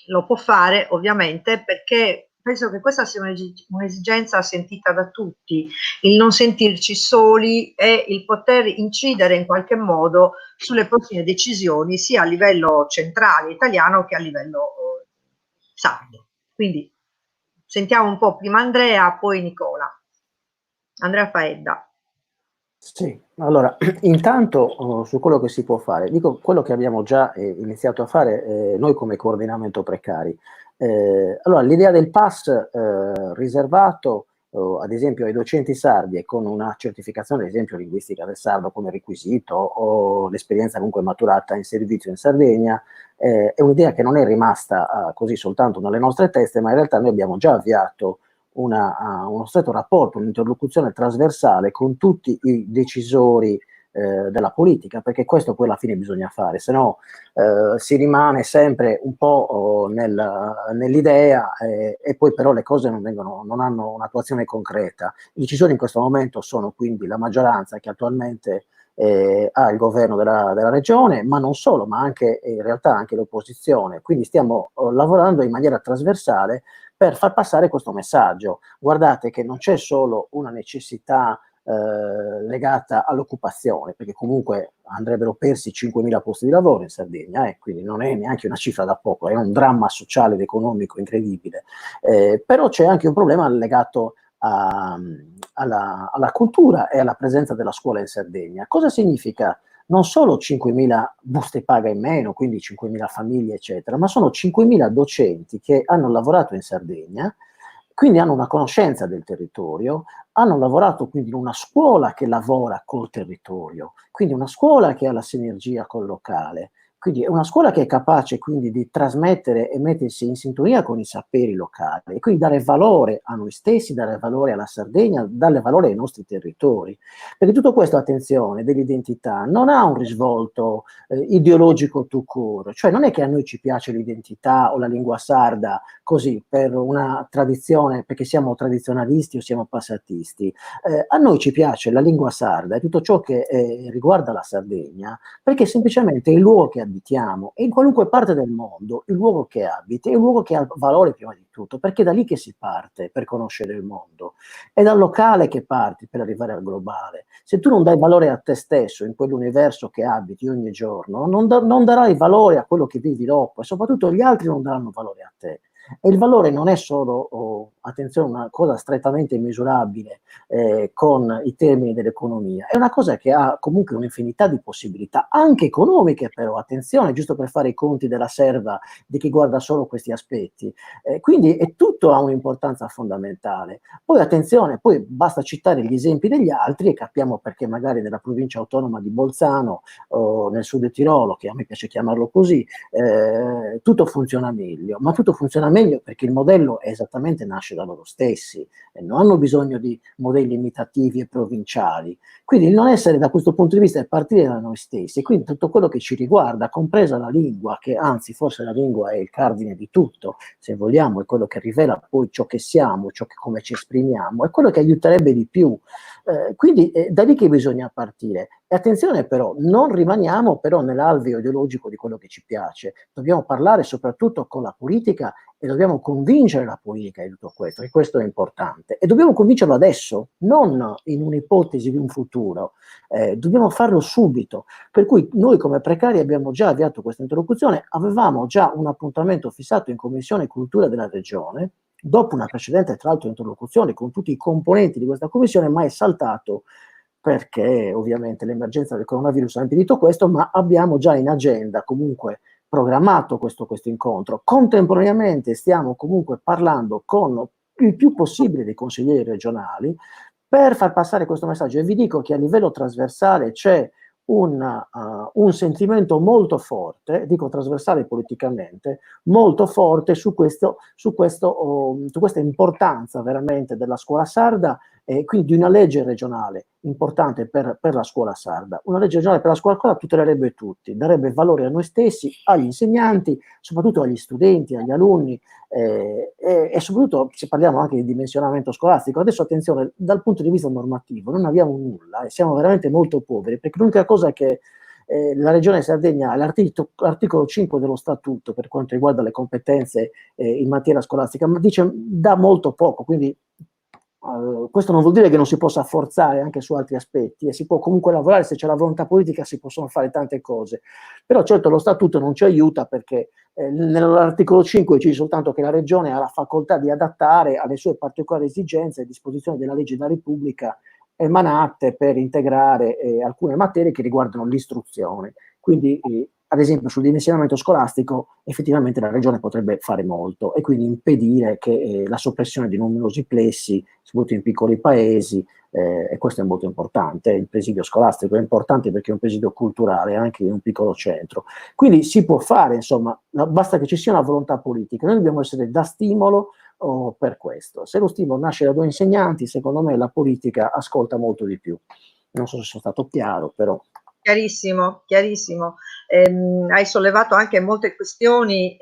lo può fare ovviamente, perché penso che questa sia un'esigenza sentita da tutti, il non sentirci soli e il poter incidere in qualche modo sulle prossime decisioni sia a livello centrale italiano che a livello sardo. Quindi sentiamo un po' prima Andrea, poi Nicola. Andrea Faedda. Sì, allora intanto su quello che si può fare, dico quello che abbiamo già iniziato a fare noi come coordinamento precari. Allora l'idea del pass riservato ad esempio ai docenti sardi e con una certificazione ad esempio linguistica del sardo come requisito o l'esperienza comunque maturata in servizio in Sardegna è un'idea che non è rimasta così soltanto nelle nostre teste, ma in realtà noi abbiamo già avviato uno stretto rapporto, un'interlocuzione trasversale con tutti i decisori della politica, perché questo poi alla fine bisogna fare, se no si rimane sempre un po' nell'idea e poi però le cose non hanno un'attuazione concreta. I decisori in questo momento sono quindi la maggioranza che attualmente ha il governo della regione, ma non solo, ma anche in realtà anche l'opposizione, quindi stiamo lavorando in maniera trasversale per far passare questo messaggio. Guardate che non c'è solo una necessità legata all'occupazione, perché comunque andrebbero persi 5.000 posti di lavoro in Sardegna, quindi non è neanche una cifra da poco, è un dramma sociale ed economico incredibile, però c'è anche un problema legato alla cultura e alla presenza della scuola in Sardegna. Cosa significa? Non solo 5.000 buste paga in meno, quindi 5.000 famiglie, eccetera, ma sono 5.000 docenti che hanno lavorato in Sardegna, quindi hanno una conoscenza del territorio, hanno lavorato quindi in una scuola che lavora col territorio, quindi una scuola che ha la sinergia col locale, quindi è una scuola che è capace quindi di trasmettere e mettersi in sintonia con i saperi locali e quindi dare valore a noi stessi, dare valore alla Sardegna, dare valore ai nostri territori. Perché tutto questo, attenzione, dell'identità non ha un risvolto ideologico tout court, cioè non è che a noi ci piace l'identità o la lingua sarda così per una tradizione, perché siamo tradizionalisti o siamo passatisti. A noi ci piace la lingua sarda e tutto ciò che riguarda la Sardegna, perché semplicemente è il luogo che abitiamo e in qualunque parte del mondo il luogo che abiti è un luogo che ha valore prima di tutto, perché è da lì che si parte per conoscere il mondo, è dal locale che parti per arrivare al globale. Se tu non dai valore a te stesso in quell'universo che abiti ogni giorno, non darai valore a quello che vivi dopo e soprattutto gli altri non daranno valore a te. E il valore non è solo, attenzione, una cosa strettamente misurabile con i termini dell'economia, è una cosa che ha comunque un'infinità di possibilità, anche economiche però, attenzione, giusto per fare i conti della serva di chi guarda solo questi aspetti. Quindi è tutto ha un'importanza fondamentale. Poi attenzione, poi basta citare gli esempi degli altri e capiamo perché magari nella provincia autonoma di Bolzano o nel sud Tirolo, che a me piace chiamarlo così, tutto funziona meglio, ma tutto funziona meglio perché il modello esattamente nasce da loro stessi e non hanno bisogno di modelli imitativi e provinciali. Quindi il non essere da questo punto di vista è partire da noi stessi, e quindi tutto quello che ci riguarda, compresa la lingua, che anzi forse la lingua è il cardine di tutto, se vogliamo, è quello che rivela poi ciò che siamo, come ci esprimiamo, è quello che aiuterebbe di più. Quindi è da lì che bisogna partire. E attenzione però, non rimaniamo però nell'alveo ideologico di quello che ci piace, dobbiamo parlare soprattutto con la politica e dobbiamo convincere la politica di tutto questo, che questo è importante. E dobbiamo convincerlo adesso, non in un'ipotesi di un futuro, dobbiamo farlo subito. Per cui noi come precari abbiamo già avviato questa interlocuzione, avevamo già un appuntamento fissato in Commissione Cultura della Regione, dopo una precedente tra l'altro interlocuzione con tutti i componenti di questa commissione, ma è saltato perché ovviamente l'emergenza del coronavirus ha impedito questo, ma abbiamo già in agenda comunque programmato questo incontro. Contemporaneamente stiamo comunque parlando con il più possibile dei consiglieri regionali per far passare questo messaggio, e vi dico che a livello trasversale c'è un sentimento molto forte, dico trasversale politicamente, molto forte su questa importanza veramente della scuola sarda e quindi di una legge regionale importante per la scuola sarda. Una legge regionale per la scuola sarda tutelerebbe tutti, darebbe valore a noi stessi, agli insegnanti, soprattutto agli studenti, agli alunni e soprattutto se parliamo anche di dimensionamento scolastico. Adesso attenzione, dal punto di vista normativo non abbiamo nulla e siamo veramente molto poveri, perché l'unica cosa che la Regione Sardegna, l'articolo 5 dello Statuto per quanto riguarda le competenze in materia scolastica, ma dice dà molto poco, quindi questo non vuol dire che non si possa forzare anche su altri aspetti e si può comunque lavorare, se c'è la volontà politica si possono fare tante cose, però certo lo Statuto non ci aiuta perché nell'articolo 5 dice soltanto che la Regione ha la facoltà di adattare alle sue particolari esigenze e disposizioni della legge della Repubblica emanate per integrare alcune materie che riguardano l'istruzione. Quindi ad esempio sul dimensionamento scolastico effettivamente la Regione potrebbe fare molto e quindi impedire che la soppressione di numerosi plessi, soprattutto in piccoli paesi, e questo è molto importante. Il presidio scolastico è importante perché è un presidio culturale anche in un piccolo centro. Quindi si può fare, insomma, basta che ci sia una volontà politica. Noi dobbiamo essere da stimolo per questo. Se lo stimolo nasce da due insegnanti, secondo me la politica ascolta molto di più. Non so se sono stato chiaro, però. Chiarissimo, chiarissimo. Hai sollevato anche molte questioni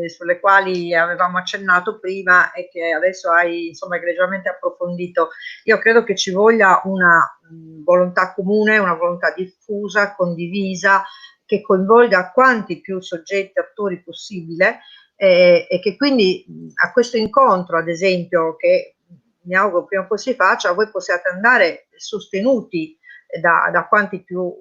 sulle quali avevamo accennato prima e che adesso hai insomma egregiamente approfondito. Io credo che ci voglia una volontà comune, una volontà diffusa, condivisa, che coinvolga quanti più soggetti, attori possibile e che quindi a questo incontro, ad esempio, che mi auguro prima o poi si faccia, voi possiate andare sostenuti da quanti più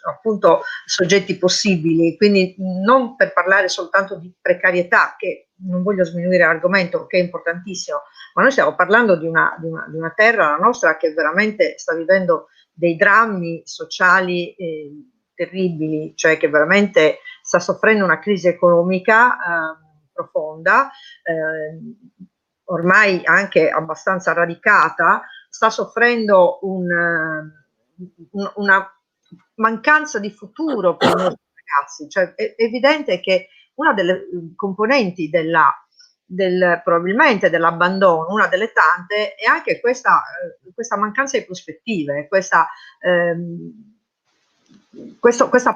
appunto soggetti possibili, quindi non per parlare soltanto di precarietà, che non voglio sminuire l'argomento che è importantissimo, ma noi stiamo parlando di una terra, la nostra, che veramente sta vivendo dei drammi sociali terribili, cioè che veramente sta soffrendo una crisi economica profonda, ormai anche abbastanza radicata, sta soffrendo una mancanza di futuro per i nostri ragazzi. Cioè, è evidente che una delle componenti probabilmente dell'abbandono, una delle tante, è anche questa mancanza di prospettive, questa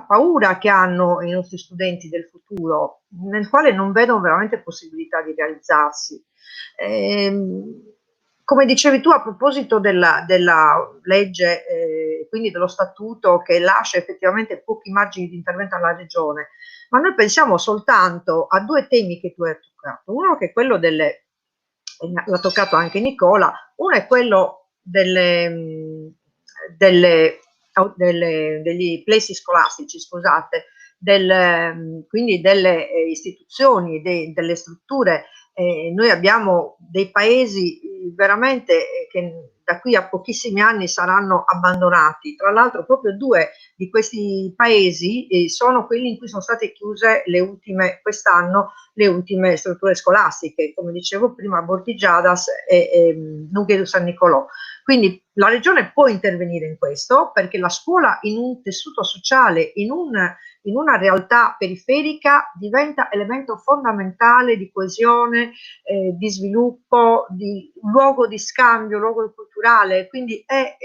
paura che hanno i nostri studenti del futuro, nel quale non vedono veramente possibilità di realizzarsi. come dicevi tu a proposito della legge, quindi dello statuto che lascia effettivamente pochi margini di intervento alla regione, ma noi pensiamo soltanto a due temi che tu hai toccato. Uno che è quello l'ha toccato anche Nicola, uno è quello degli plessi scolastici, scusate, quindi delle istituzioni, delle strutture. Noi abbiamo dei paesi veramente che da qui a pochissimi anni saranno abbandonati. Tra l'altro proprio due di questi paesi sono quelli in cui sono state chiuse quest'anno le ultime strutture scolastiche, come dicevo prima, Bortigiadas e Nughedu San Nicolò. Quindi la regione può intervenire in questo, perché la scuola in un tessuto sociale, in una realtà periferica, diventa elemento fondamentale di coesione, di sviluppo, di luogo di scambio, luogo culturale. Quindi è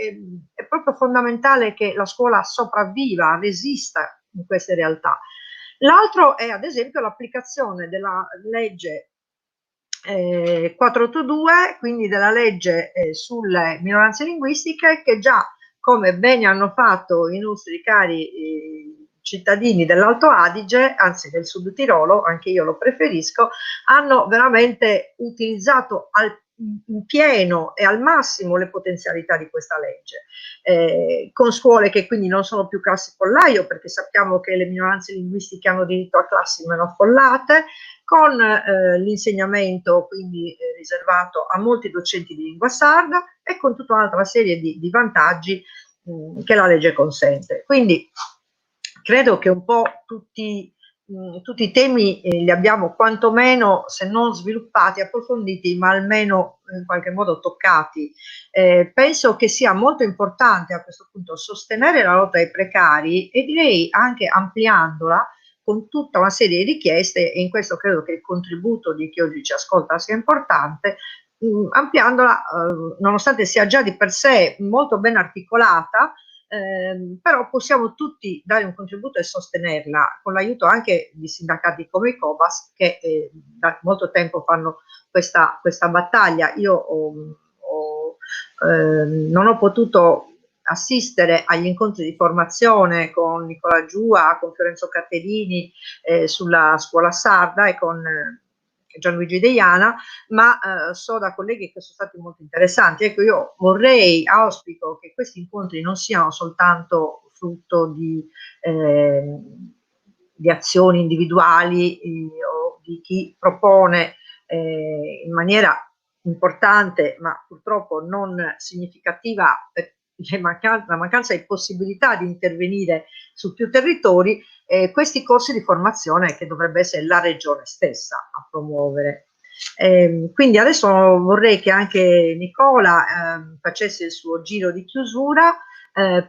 proprio fondamentale che la scuola sopravviva, resista in queste realtà. L'altro è ad esempio l'applicazione della legge 482, quindi della legge sulle minoranze linguistiche, che già, come bene hanno fatto i nostri cari cittadini dell'Alto Adige, anzi del Sud Tirolo, anche io lo preferisco, hanno veramente utilizzato in pieno e al massimo le potenzialità di questa legge, con scuole che quindi non sono più classi pollaio, perché sappiamo che le minoranze linguistiche hanno diritto a classi meno affollate, con l'insegnamento quindi riservato a molti docenti di lingua sarda e con tutta un'altra serie di vantaggi che la legge consente. Quindi credo che un po' tutti i temi li abbiamo quantomeno, se non sviluppati, approfonditi, ma almeno in qualche modo toccati. Penso che sia molto importante a questo punto sostenere la lotta ai precari e direi anche ampliandola con tutta una serie di richieste, e in questo credo che il contributo di chi oggi ci ascolta sia importante, ampliandola, nonostante sia già di per sé molto ben articolata, però possiamo tutti dare un contributo e sostenerla con l'aiuto anche di sindacati come i COBAS, che da molto tempo fanno questa battaglia. Io non ho potuto assistere agli incontri di formazione con Nicola Giua, con Fiorenzo Caterini sulla scuola sarda e con Gianluigi Deiana, ma so da colleghi che sono stati molto interessanti. Ecco, io auspico che questi incontri non siano soltanto frutto di azioni individuali o di chi propone in maniera importante, ma purtroppo non significativa per la mancanza di possibilità di intervenire su più territori, questi corsi di formazione che dovrebbe essere la regione stessa a promuovere. Quindi adesso vorrei che anche Nicola facesse il suo giro di chiusura,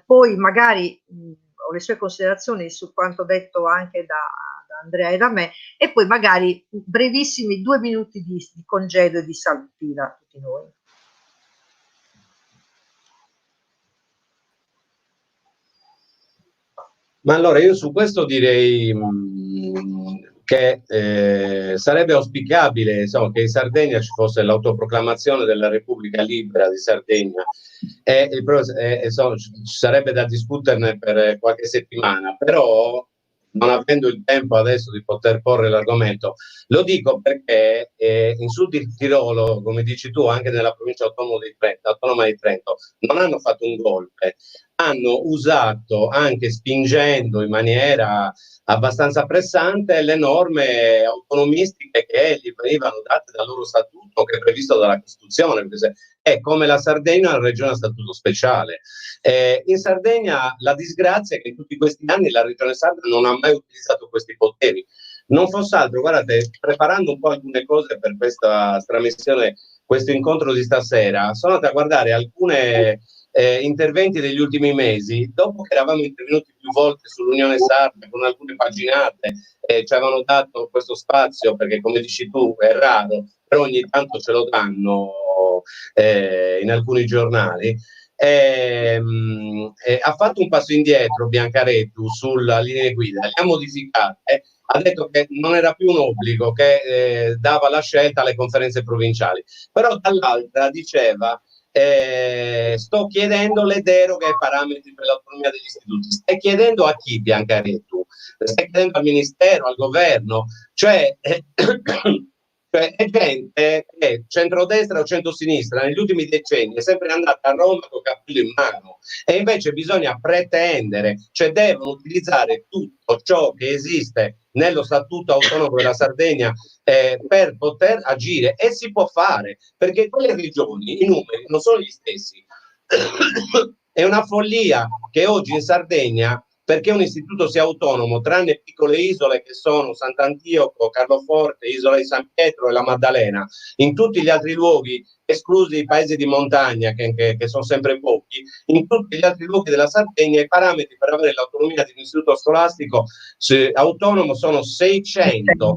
poi magari ho le sue considerazioni su quanto detto anche da Andrea e da me, e poi magari brevissimi 2 minuti di congedo e di saluti da tutti noi. Ma allora io su questo direi che sarebbe auspicabile, insomma, che in Sardegna ci fosse l'autoproclamazione della Repubblica Libera di Sardegna, insomma, ci sarebbe da discuterne per qualche settimana, però non avendo il tempo adesso di poter porre l'argomento, lo dico perché in Sud Tirolo, come dici tu, anche nella provincia autonoma di Trento, non hanno fatto un golpe, hanno usato, anche spingendo in maniera abbastanza pressante, le norme autonomistiche che gli venivano date dal loro statuto, che è previsto dalla Costituzione, perché è come la Sardegna una regione a statuto speciale. In Sardegna la disgrazia è che in tutti questi anni la regione sarda non ha mai utilizzato questi poteri. Non fosse altro, guardate, preparando un po' alcune cose per questa trasmissione, questo incontro di stasera, sono andato a guardare alcune interventi degli ultimi mesi, dopo che eravamo intervenuti più volte sull'Unione Sarda con alcune paginate, ci avevano dato questo spazio perché, come dici tu, è raro, però ogni tanto ce lo danno in alcuni giornali. Ha fatto un passo indietro Biancarettu sulla linea guida, le ha modificate ha detto che non era più un obbligo, che dava la scelta alle conferenze provinciali, però dall'altra diceva sto chiedendo le deroghe ai parametri per l'autonomia degli istituti. Stai chiedendo a chi, Biancaretto? Stai chiedendo al Ministero, al Governo? Cioè, cioè è gente che centrodestra o centrosinistra negli ultimi decenni è sempre andata a Roma con il cappello in mano, e invece bisogna pretendere, cioè devono utilizzare tutto ciò che esiste nello Statuto autonomo della Sardegna per poter agire, e si può fare, perché quelle regioni, i numeri non sono gli stessi. È una follia che oggi in Sardegna, perché un istituto sia autonomo, tranne piccole isole che sono Sant'Antioco, Carloforte, Isola di San Pietro e la Maddalena, in tutti gli altri luoghi, esclusi i paesi di montagna che sono sempre pochi, in tutti gli altri luoghi della Sardegna i parametri per avere l'autonomia di un istituto scolastico autonomo sono 600.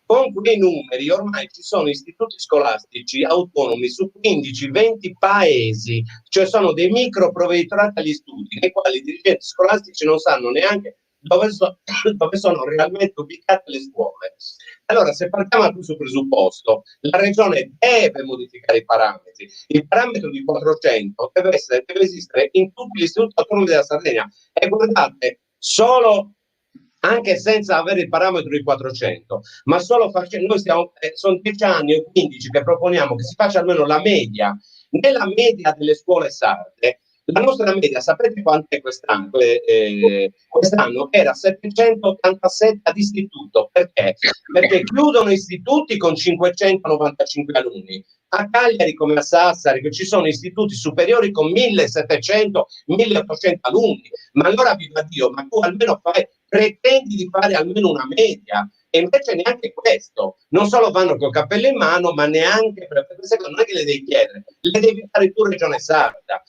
Con quei numeri ormai ci sono istituti scolastici autonomi su 15-20 paesi, cioè sono dei micro provveditorati agli studi, nei quali i dirigenti scolastici non sanno neanche dove sono realmente ubicate le scuole. Allora, se partiamo da questo presupposto, la regione deve modificare i parametri. Il parametro di 400 deve esistere in tutti gli istituti autonomi della Sardegna. E guardate, solo, anche senza avere il parametro di 400, ma solo facendo, noi stiamo, sono 10 anni o 15 che proponiamo che si faccia almeno la media. Nella media delle scuole sarde, la nostra media, sapete quant'è quest'anno? Quest'anno era 787 ad istituto. Perché? Perché chiudono istituti con 595 alunni. A Cagliari come a Sassari, che ci sono istituti superiori con 1700-1800 alunni. Ma allora viva Dio, ma tu almeno pretendi di fare almeno una media. E invece neanche questo, non solo vanno col cappello in mano, ma neanche, per queste cose non è che le devi chiedere, le devi fare tu Regione Sarda.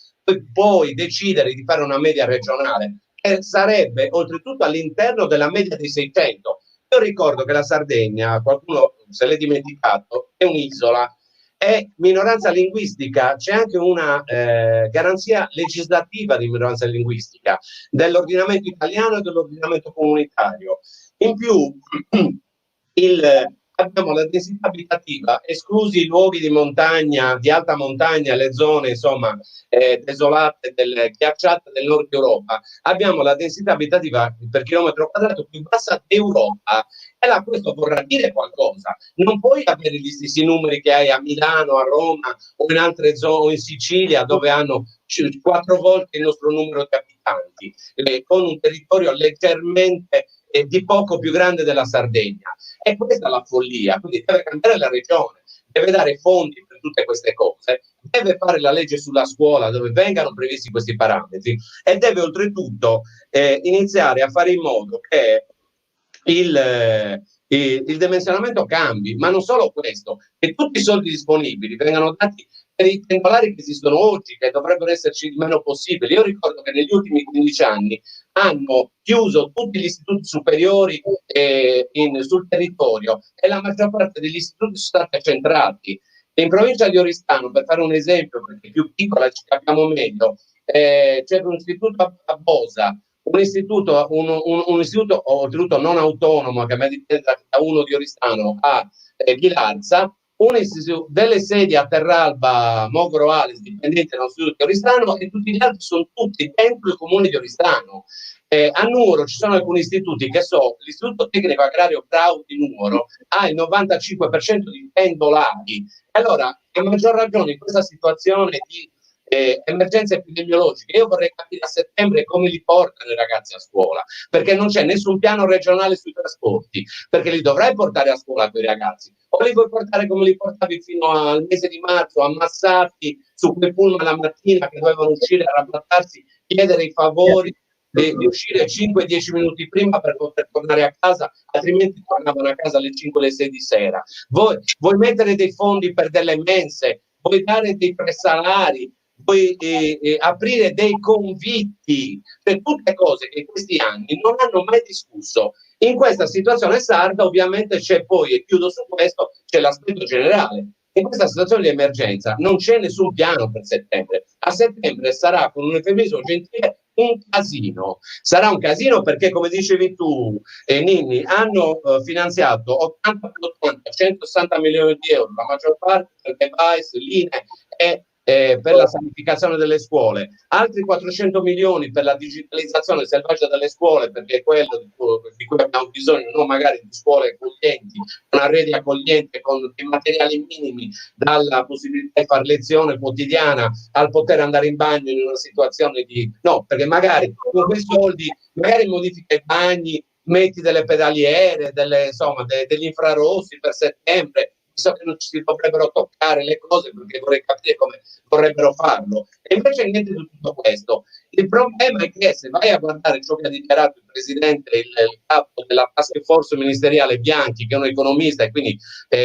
Puoi decidere di fare una media regionale, che sarebbe oltretutto all'interno della media dei 600. Io ricordo che la Sardegna, qualcuno se l'è dimenticato, è un'isola, è minoranza linguistica, c'è anche una garanzia legislativa di minoranza linguistica dell'ordinamento italiano e dell'ordinamento comunitario. In più, abbiamo la densità abitativa, esclusi i luoghi di montagna, di alta montagna, le zone insomma desolate, ghiacciate del nord Europa, abbiamo la densità abitativa per chilometro quadrato più bassa d'Europa. E là questo vorrà dire qualcosa. Non puoi avere gli stessi numeri che hai a Milano, a Roma o in altre zone, o in Sicilia, dove hanno 4 volte il nostro numero di abitanti, con un territorio leggermente di poco più grande della Sardegna. E questa è la follia, quindi deve cambiare la regione, deve dare fondi per tutte queste cose, deve fare la legge sulla scuola dove vengano previsti questi parametri, e deve oltretutto iniziare a fare in modo che il dimensionamento cambi, ma non solo questo, che tutti i soldi disponibili vengano dati per i pendolari che esistono oggi, che dovrebbero esserci il meno possibile. Io ricordo che negli ultimi 15 anni hanno chiuso tutti gli istituti superiori sul territorio, e la maggior parte degli istituti sono stati accentrati. In provincia di Oristano, per fare un esempio, perché è più piccola ci capiamo meglio, c'è un istituto a Bosa, un istituto oltretutto non autonomo, che dipende da uno di Oristano a Ghilarza, delle sedi a Terralba, Mogro Alis, dipendenti dall'istituto di Oristano, e tutti gli altri sono tutti dentro il comune di Oristano. A Nuoro ci sono alcuni istituti che l'istituto tecnico agrario Brau di Nuoro ha il 95% di pendolari. Allora, a maggior ragione in questa situazione di emergenze epidemiologiche, io vorrei capire a settembre come li portano i ragazzi a scuola, perché non c'è nessun piano regionale sui trasporti, perché li dovrai portare a scuola quei ragazzi, o li vuoi portare come li portavi fino al mese di marzo, ammassati su quel pullman la mattina che dovevano uscire a rabattarsi, chiedere i favori di uscire 5-10 minuti prima per poter tornare a casa, altrimenti tornavano a casa alle 5 alle 6 di sera. Vuoi mettere dei fondi per delle mense, vuoi dare dei presalari, puoi aprire dei convitti, per tutte cose che in questi anni non hanno mai discusso. In questa situazione sarda ovviamente c'è poi, e chiudo su questo, c'è l'aspetto generale. In questa situazione di emergenza non c'è nessun piano per settembre. A settembre sarà, con un eufemismo gentile, un casino. Sarà un casino perché, come dicevi tu, Ninni, hanno finanziato 80 più 80, 160 milioni di euro, la maggior parte per device, linee e per la sanificazione delle scuole, altri 400 milioni per la digitalizzazione selvaggia delle scuole, perché è quello di cui abbiamo bisogno, non magari di scuole accoglienti, una rete accogliente con dei materiali minimi, dalla possibilità di fare lezione quotidiana al poter andare in bagno in una situazione di... No, perché magari con quei soldi, magari modifica i bagni, metti delle pedaliere, insomma, degli infrarossi per settembre, visto che non ci si dovrebbero toccare le cose, perché vorrei capire come vorrebbero farlo. E invece niente di tutto questo. Il problema è che se vai a guardare ciò che ha dichiarato il presidente, il capo della task force ministeriale Bianchi, che è un economista, e quindi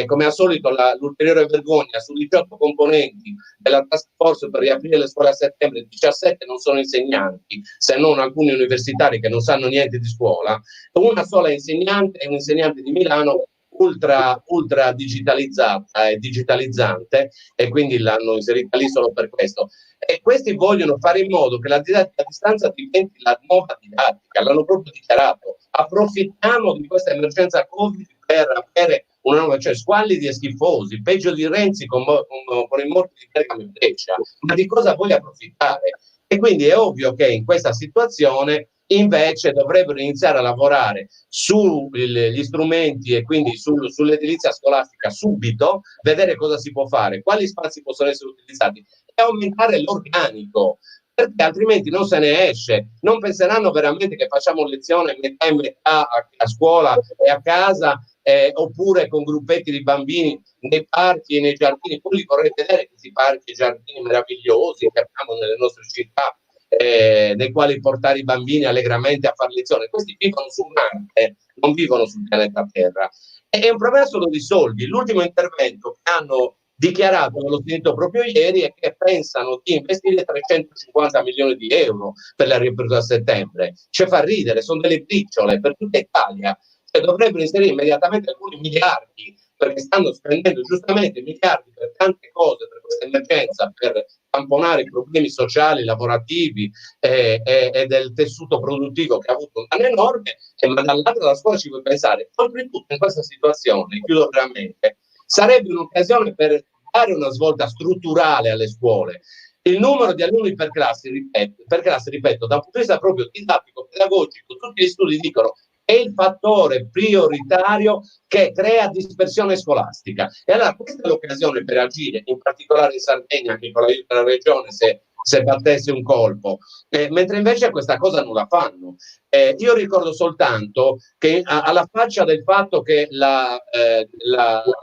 come al solito l'ulteriore vergogna su 18 componenti della task force per riaprire le scuole a settembre, 17 non sono insegnanti, se non alcuni universitari che non sanno niente di scuola, una sola insegnante è un insegnante di Milano ultra digitalizzata e digitalizzante, e quindi l'hanno inserita lì solo per questo. E questi vogliono fare in modo che la didattica a distanza diventi la nuova didattica, l'hanno proprio dichiarato. Approfittiamo di questa emergenza Covid per avere una nuova, cioè squallidi e schifosi, peggio di Renzi con i morti di Bergamo e Brescia. Ma di cosa vuoi approfittare? E quindi è ovvio che in questa situazione invece dovrebbero iniziare a lavorare sugli strumenti e quindi sull'edilizia scolastica subito, vedere cosa si può fare, quali spazi possono essere utilizzati e aumentare l'organico, perché altrimenti non se ne esce. Non penseranno veramente che facciamo lezione metà e metà a scuola e a casa, oppure con gruppetti di bambini nei parchi e nei giardini. Poi li vorrei vedere questi parchi e giardini meravigliosi che abbiamo nelle nostre città, nei quali portare i bambini allegramente a fare lezione. Questi vivono su Marte, non vivono sul pianeta Terra. È un problema solo di soldi. L'ultimo intervento che hanno dichiarato, l'ho sentito proprio ieri, è che pensano di investire 350 milioni di euro per la riapertura a settembre. Cioè fa ridere, sono delle briciole per tutta Italia. Cioè dovrebbero inserire immediatamente alcuni miliardi, perché stanno spendendo giustamente miliardi per tante cose, per questa emergenza, per tamponare i problemi sociali, lavorativi e del tessuto produttivo che ha avuto un danno enorme, ma dall'altra la scuola ci può pensare. Oltretutto in questa situazione, chiudo veramente, sarebbe un'occasione per dare una svolta strutturale alle scuole. Il numero di alunni per classe, ripeto, da un punto di vista proprio didattico, pedagogico, tutti gli studi dicono è il fattore prioritario che crea dispersione scolastica. E allora questa è l'occasione per agire, in particolare in Sardegna, anche con l'aiuto della regione, se battesse un colpo, mentre invece questa cosa non la fanno. Io ricordo soltanto che alla faccia del fatto che la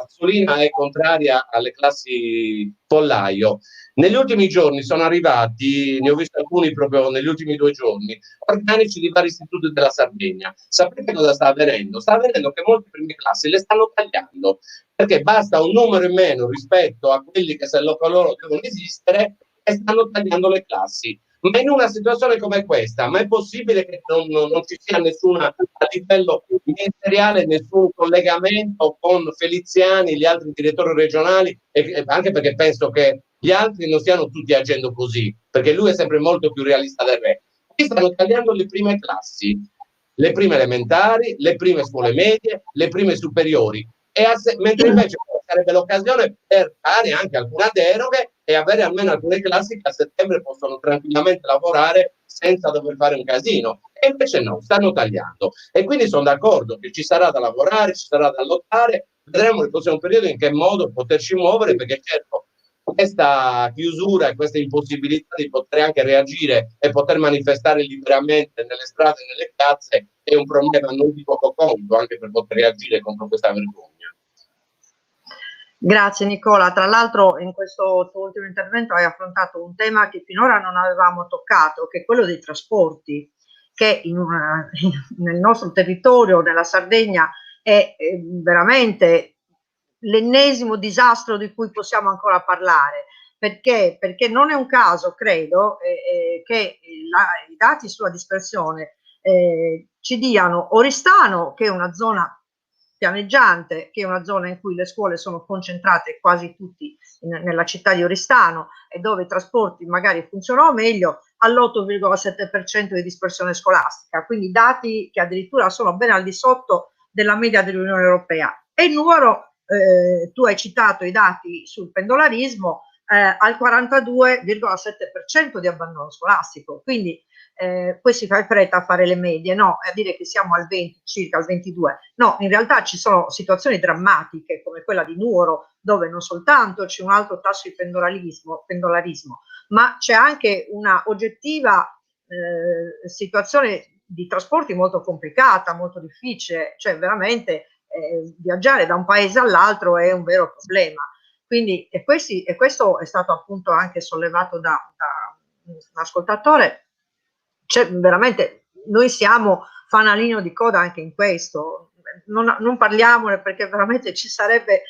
Azzurina è contraria alle classi pollaio, negli ultimi giorni sono arrivati, ne ho visti alcuni proprio negli ultimi 2 giorni, organici di vari istituti della Sardegna. Sapete cosa sta avvenendo? Sta avvenendo che molte prime classi le stanno tagliando, perché basta un numero in meno rispetto a quelli che se loro devono esistere, e stanno tagliando le classi. Ma in una situazione come questa, ma è possibile che non ci sia nessuna, a livello ministeriale, nessun collegamento con Feliziani, gli altri direttori regionali, anche perché penso che gli altri non stiano tutti agendo così, perché lui è sempre molto più realista del re. Qui stanno tagliando le prime classi, le prime elementari, le prime scuole medie, le prime superiori, mentre invece sarebbe l'occasione per dare anche alcune deroghe e avere almeno alcune classi che a settembre possono tranquillamente lavorare senza dover fare un casino. E invece no, stanno tagliando. E quindi sono d'accordo che ci sarà da lavorare, ci sarà da lottare, vedremo nel prossimo periodo in che modo poterci muovere, perché certo questa chiusura e questa impossibilità di poter anche reagire e poter manifestare liberamente nelle strade e nelle piazze è un problema non di poco conto, anche per poter reagire contro questa vergogna. Grazie Nicola, tra l'altro in questo tuo ultimo intervento hai affrontato un tema che finora non avevamo toccato, che è quello dei trasporti, che nel nostro territorio, nella Sardegna, è veramente l'ennesimo disastro di cui possiamo ancora parlare. Perché? Perché non è un caso, credo, che i dati sulla dispersione ci diano Oristano, che è una zona pianeggiante, che è una zona in cui le scuole sono concentrate quasi tutti nella città di Oristano e dove i trasporti magari funzionano meglio, all'8,7% di dispersione scolastica, quindi dati che addirittura sono ben al di sotto della media dell'Unione Europea. E il numero, tu hai citato i dati sul pendolarismo, al 42,7% di abbandono scolastico, quindi poi si fa fretta a fare le medie, no? A dire che siamo al 20, circa al 22. No, in realtà ci sono situazioni drammatiche come quella di Nuoro, dove non soltanto c'è un alto tasso di pendolarismo, ma c'è anche una oggettiva situazione di trasporti molto complicata, molto difficile, cioè veramente viaggiare da un paese all'altro è un vero problema. Quindi, e questo è stato appunto anche sollevato da un ascoltatore, cioè veramente noi siamo fanalino di coda anche in questo, non parliamone perché veramente ci sarebbe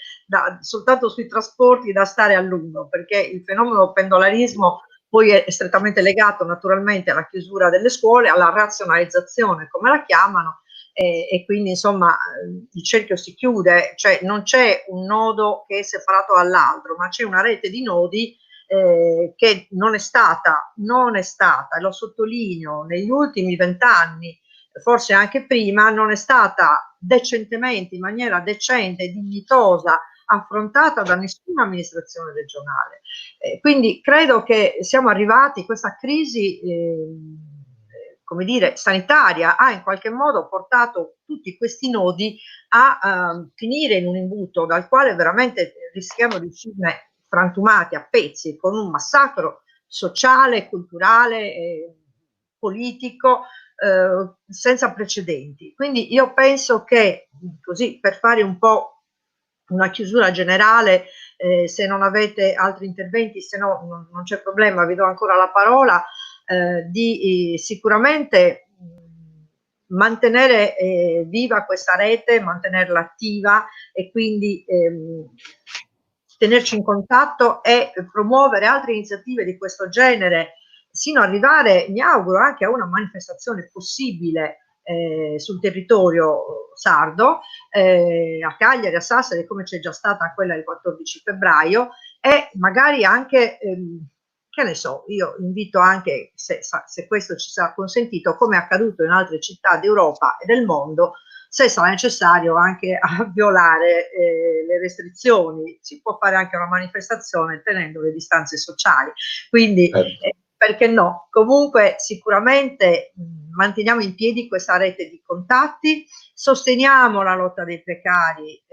soltanto sui trasporti da stare a lungo, perché il fenomeno pendolarismo poi è strettamente legato naturalmente alla chiusura delle scuole, alla razionalizzazione come la chiamano, e quindi insomma il cerchio si chiude, cioè non c'è un nodo che è separato dall'altro, ma c'è una rete di nodi che non è stata, e lo sottolineo, negli ultimi 20 anni, forse anche prima, non è stata decentemente, in maniera decente e dignitosa, affrontata da nessuna amministrazione regionale. Quindi credo che siamo arrivati, questa crisi come dire, sanitaria ha in qualche modo portato tutti questi nodi a finire in un imbuto dal quale veramente rischiamo di uscirne frantumati a pezzi, con un massacro sociale, culturale, politico senza precedenti. Quindi io penso che, così per fare un po' una chiusura generale, se non avete altri interventi, se no non c'è problema, vi do ancora la parola, di sicuramente mantenere viva questa rete, mantenerla attiva e quindi tenerci in contatto e promuovere altre iniziative di questo genere, sino ad arrivare, mi auguro, anche a una manifestazione possibile sul territorio sardo, a Cagliari, a Sassari, come c'è già stata quella il 14 febbraio, e magari anche, che ne so, io invito anche, se questo ci sarà consentito, come è accaduto in altre città d'Europa e del mondo, se sarà necessario anche a violare le restrizioni, si può fare anche una manifestazione tenendo le distanze sociali, quindi perché no? Comunque sicuramente manteniamo in piedi questa rete di contatti, sosteniamo la lotta dei precari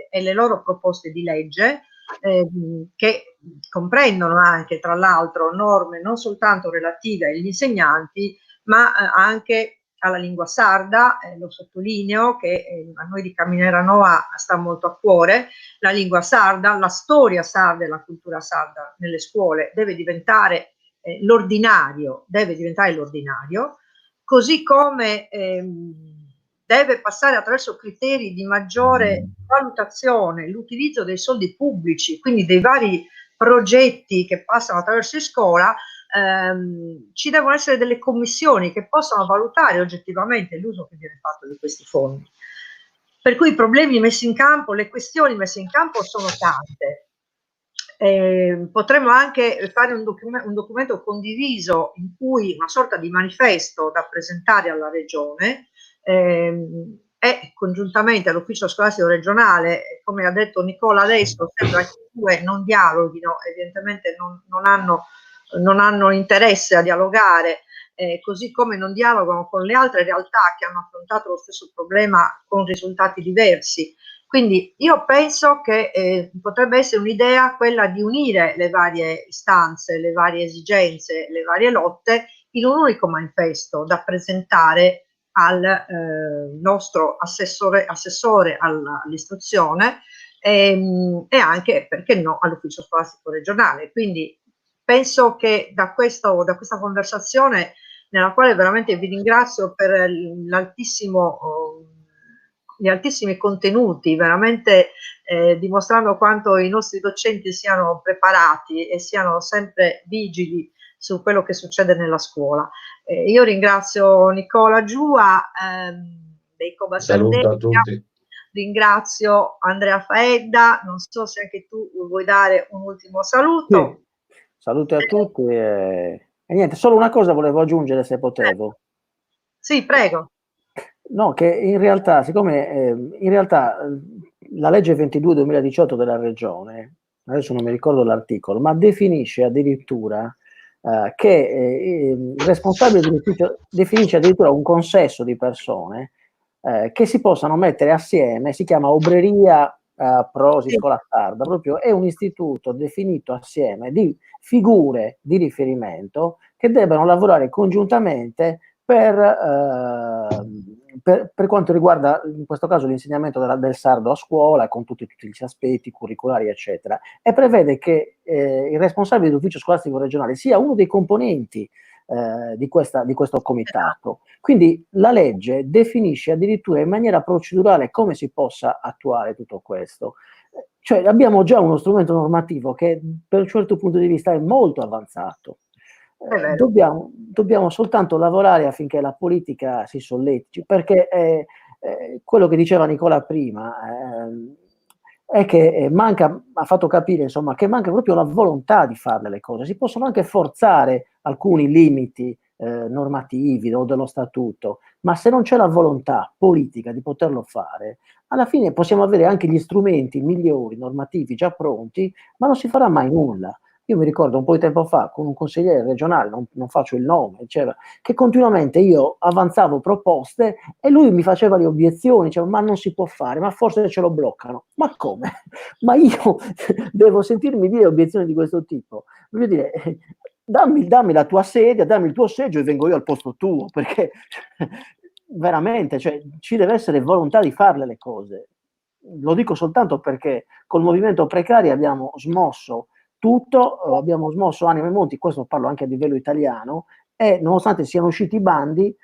e le loro proposte di legge, che comprendono anche tra l'altro norme non soltanto relative agli insegnanti, ma anche alla lingua sarda, lo sottolineo che a noi di Caminera Noa sta molto a cuore, la lingua sarda, la storia sarda e la cultura sarda nelle scuole deve diventare l'ordinario, così come deve passare attraverso criteri di maggiore valutazione l'utilizzo dei soldi pubblici, quindi dei vari progetti che passano attraverso la scuola. Ci devono essere delle commissioni che possano valutare oggettivamente l'uso che viene fatto di questi fondi. Per cui i problemi messi in campo, le questioni messe in campo sono tante. Potremmo anche fare un documento condiviso in cui una sorta di manifesto da presentare alla regione e congiuntamente all'ufficio scolastico regionale. Come ha detto Nicola adesso, sembra che i due non dialoghino, evidentemente non hanno interesse a dialogare, così come non dialogano con le altre realtà che hanno affrontato lo stesso problema con risultati diversi. Quindi io penso che potrebbe essere un'idea quella di unire le varie istanze, le varie esigenze, le varie lotte in un unico manifesto da presentare al nostro assessore all'istruzione e anche, perché no, all'ufficio scolastico regionale. Quindi penso che da questa conversazione, nella quale veramente vi ringrazio per gli altissimi contenuti, veramente dimostrando quanto i nostri docenti siano preparati e siano sempre vigili su quello che succede nella scuola. Io ringrazio Nicola Giua dei Coba Sardegna, ringrazio Andrea Faedda, non so se anche tu vuoi dare un ultimo saluto. Sì. Saluti a tutti e E niente, solo una cosa volevo aggiungere se potevo. Sì, prego. No, che in realtà, siccome la legge 22/2018 della Regione, adesso non mi ricordo l'articolo, ma definisce addirittura che il responsabile dell'ufficio definisce addirittura un consesso di persone che si possano mettere assieme, si chiama Obreria Prosi Sì. Scuola Sarda, proprio è un istituto definito assieme di figure di riferimento che debbano lavorare congiuntamente per quanto riguarda in questo caso l'insegnamento del sardo a scuola con tutti gli aspetti curricolari eccetera, e prevede che il responsabile dell'ufficio scolastico regionale sia uno dei componenti di questo comitato. Quindi la legge definisce addirittura in maniera procedurale come si possa attuare tutto questo. Cioè abbiamo già uno strumento normativo che per un certo punto di vista è molto avanzato. Dobbiamo soltanto lavorare affinché la politica si solletichi, perché quello che diceva Nicola prima è che ha fatto capire insomma, che manca proprio la volontà di fare le cose. Si possono anche forzare alcuni limiti normativi o dello statuto, ma se non c'è la volontà politica di poterlo fare, alla fine possiamo avere anche gli strumenti migliori, normativi già pronti, ma non si farà mai nulla. Io mi ricordo un po' di tempo fa con un consigliere regionale, non faccio il nome, diceva che continuamente io avanzavo proposte e lui mi faceva le obiezioni, diceva ma non si può fare, ma forse ce lo bloccano. Ma come? Ma io devo sentirmi dire obiezioni di questo tipo? Voglio dire, dammi la tua sedia, dammi il tuo seggio e vengo io al posto tuo, perché veramente, cioè, ci deve essere volontà di farle le cose. Lo dico soltanto perché col movimento precari abbiamo smosso tutto, abbiamo smosso anime e monti, questo parlo anche a livello italiano, e nonostante siano usciti i bandi,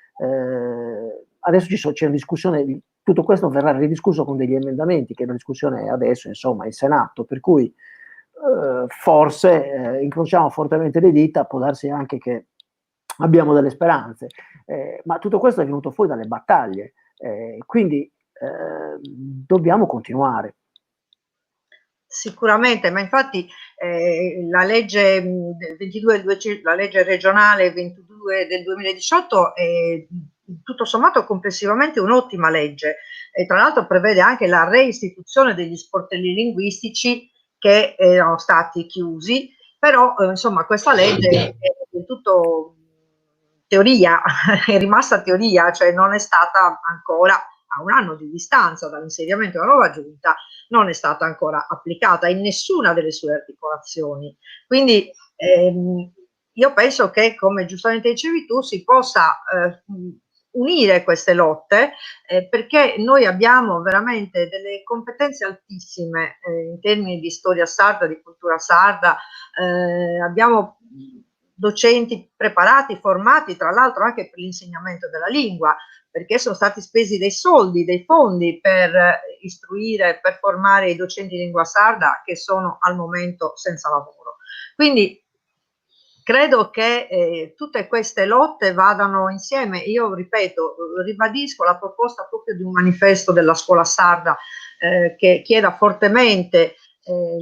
adesso c'è una discussione, tutto questo verrà ridiscusso con degli emendamenti, che è una discussione adesso, insomma, in Senato, per cui forse incrociamo fortemente le dita, può darsi anche che abbiamo delle speranze, ma tutto questo è venuto fuori dalle battaglie, quindi dobbiamo continuare. Sicuramente, ma infatti la legge 22, la legge regionale 22 del 2018 è tutto sommato complessivamente un'ottima legge, e tra l'altro prevede anche la reistituzione degli sportelli linguistici che erano stati chiusi, però insomma questa legge è del tutto teoria, è rimasta teoria, cioè non è stata ancora, a un anno di distanza dall'insediamento della nuova giunta, non è stata ancora applicata in nessuna delle sue articolazioni. Quindi io penso che, come giustamente dicevi tu, si possa unire queste lotte, perché noi abbiamo veramente delle competenze altissime in termini di storia sarda, di cultura sarda, abbiamo docenti preparati, formati tra l'altro anche per l'insegnamento della lingua, perché sono stati spesi dei soldi, dei fondi per istruire, per formare i docenti di lingua sarda che sono al momento senza lavoro. Quindi credo che tutte queste lotte vadano insieme. Io ripeto, ribadisco la proposta proprio di un manifesto della scuola sarda che chieda fortemente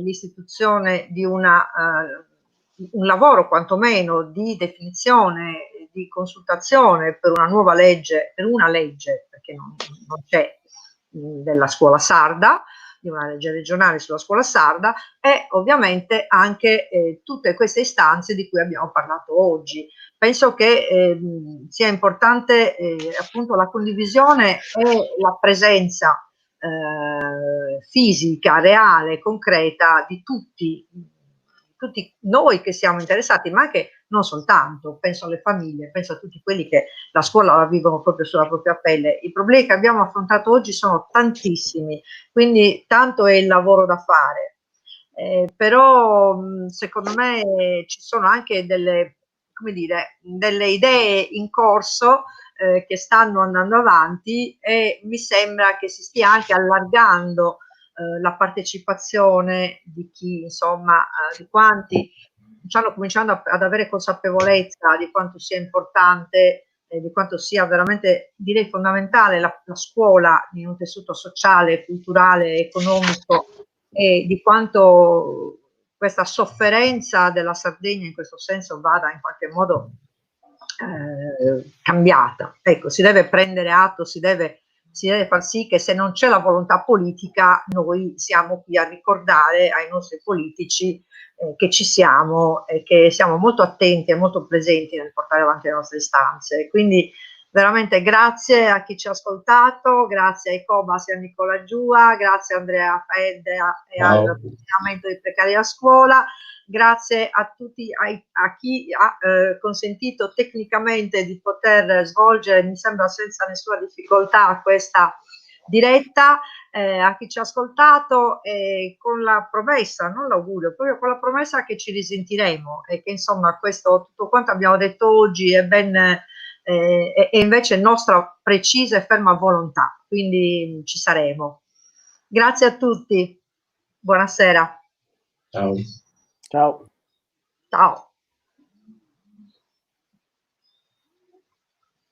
l'istituzione di un lavoro quantomeno di definizione, di consultazione per una nuova legge, perché non c'è della scuola sarda, di una legge regionale sulla scuola sarda, e ovviamente anche tutte queste istanze di cui abbiamo parlato oggi. Penso che sia importante appunto la condivisione e la presenza fisica, reale, concreta di tutti noi che siamo interessati, ma anche non soltanto, penso alle famiglie, penso a tutti quelli che la scuola la vivono proprio sulla propria pelle. I problemi che abbiamo affrontato oggi sono tantissimi, quindi tanto è il lavoro da fare, però secondo me ci sono anche delle, come dire, delle idee in corso che stanno andando avanti, e mi sembra che si stia anche allargando la partecipazione di chi, insomma, di quanti stanno cominciando ad avere consapevolezza di quanto sia importante e di quanto sia veramente, direi, fondamentale la scuola in un tessuto sociale, culturale, economico, e di quanto questa sofferenza della Sardegna in questo senso vada in qualche modo cambiata. Ecco, si deve prendere atto, si deve far sì che, se non c'è la volontà politica, noi siamo qui a ricordare ai nostri politici che ci siamo e che siamo molto attenti e molto presenti nel portare avanti le nostre istanze. Quindi veramente grazie a chi ci ha ascoltato, grazie ai Cobas e a Nicola Giua, grazie a Andrea Fedde e al coordinamento dei precari a scuola, grazie a tutti, a chi ha consentito tecnicamente di poter svolgere, mi sembra senza nessuna difficoltà, questa diretta, a chi ci ha ascoltato, con la promessa, non l'augurio, proprio con la promessa che ci risentiremo e che insomma tutto quanto abbiamo detto oggi è ben e invece nostra precisa e ferma volontà, quindi ci saremo. Grazie a tutti, buonasera. Ciao. Ciao. Ciao.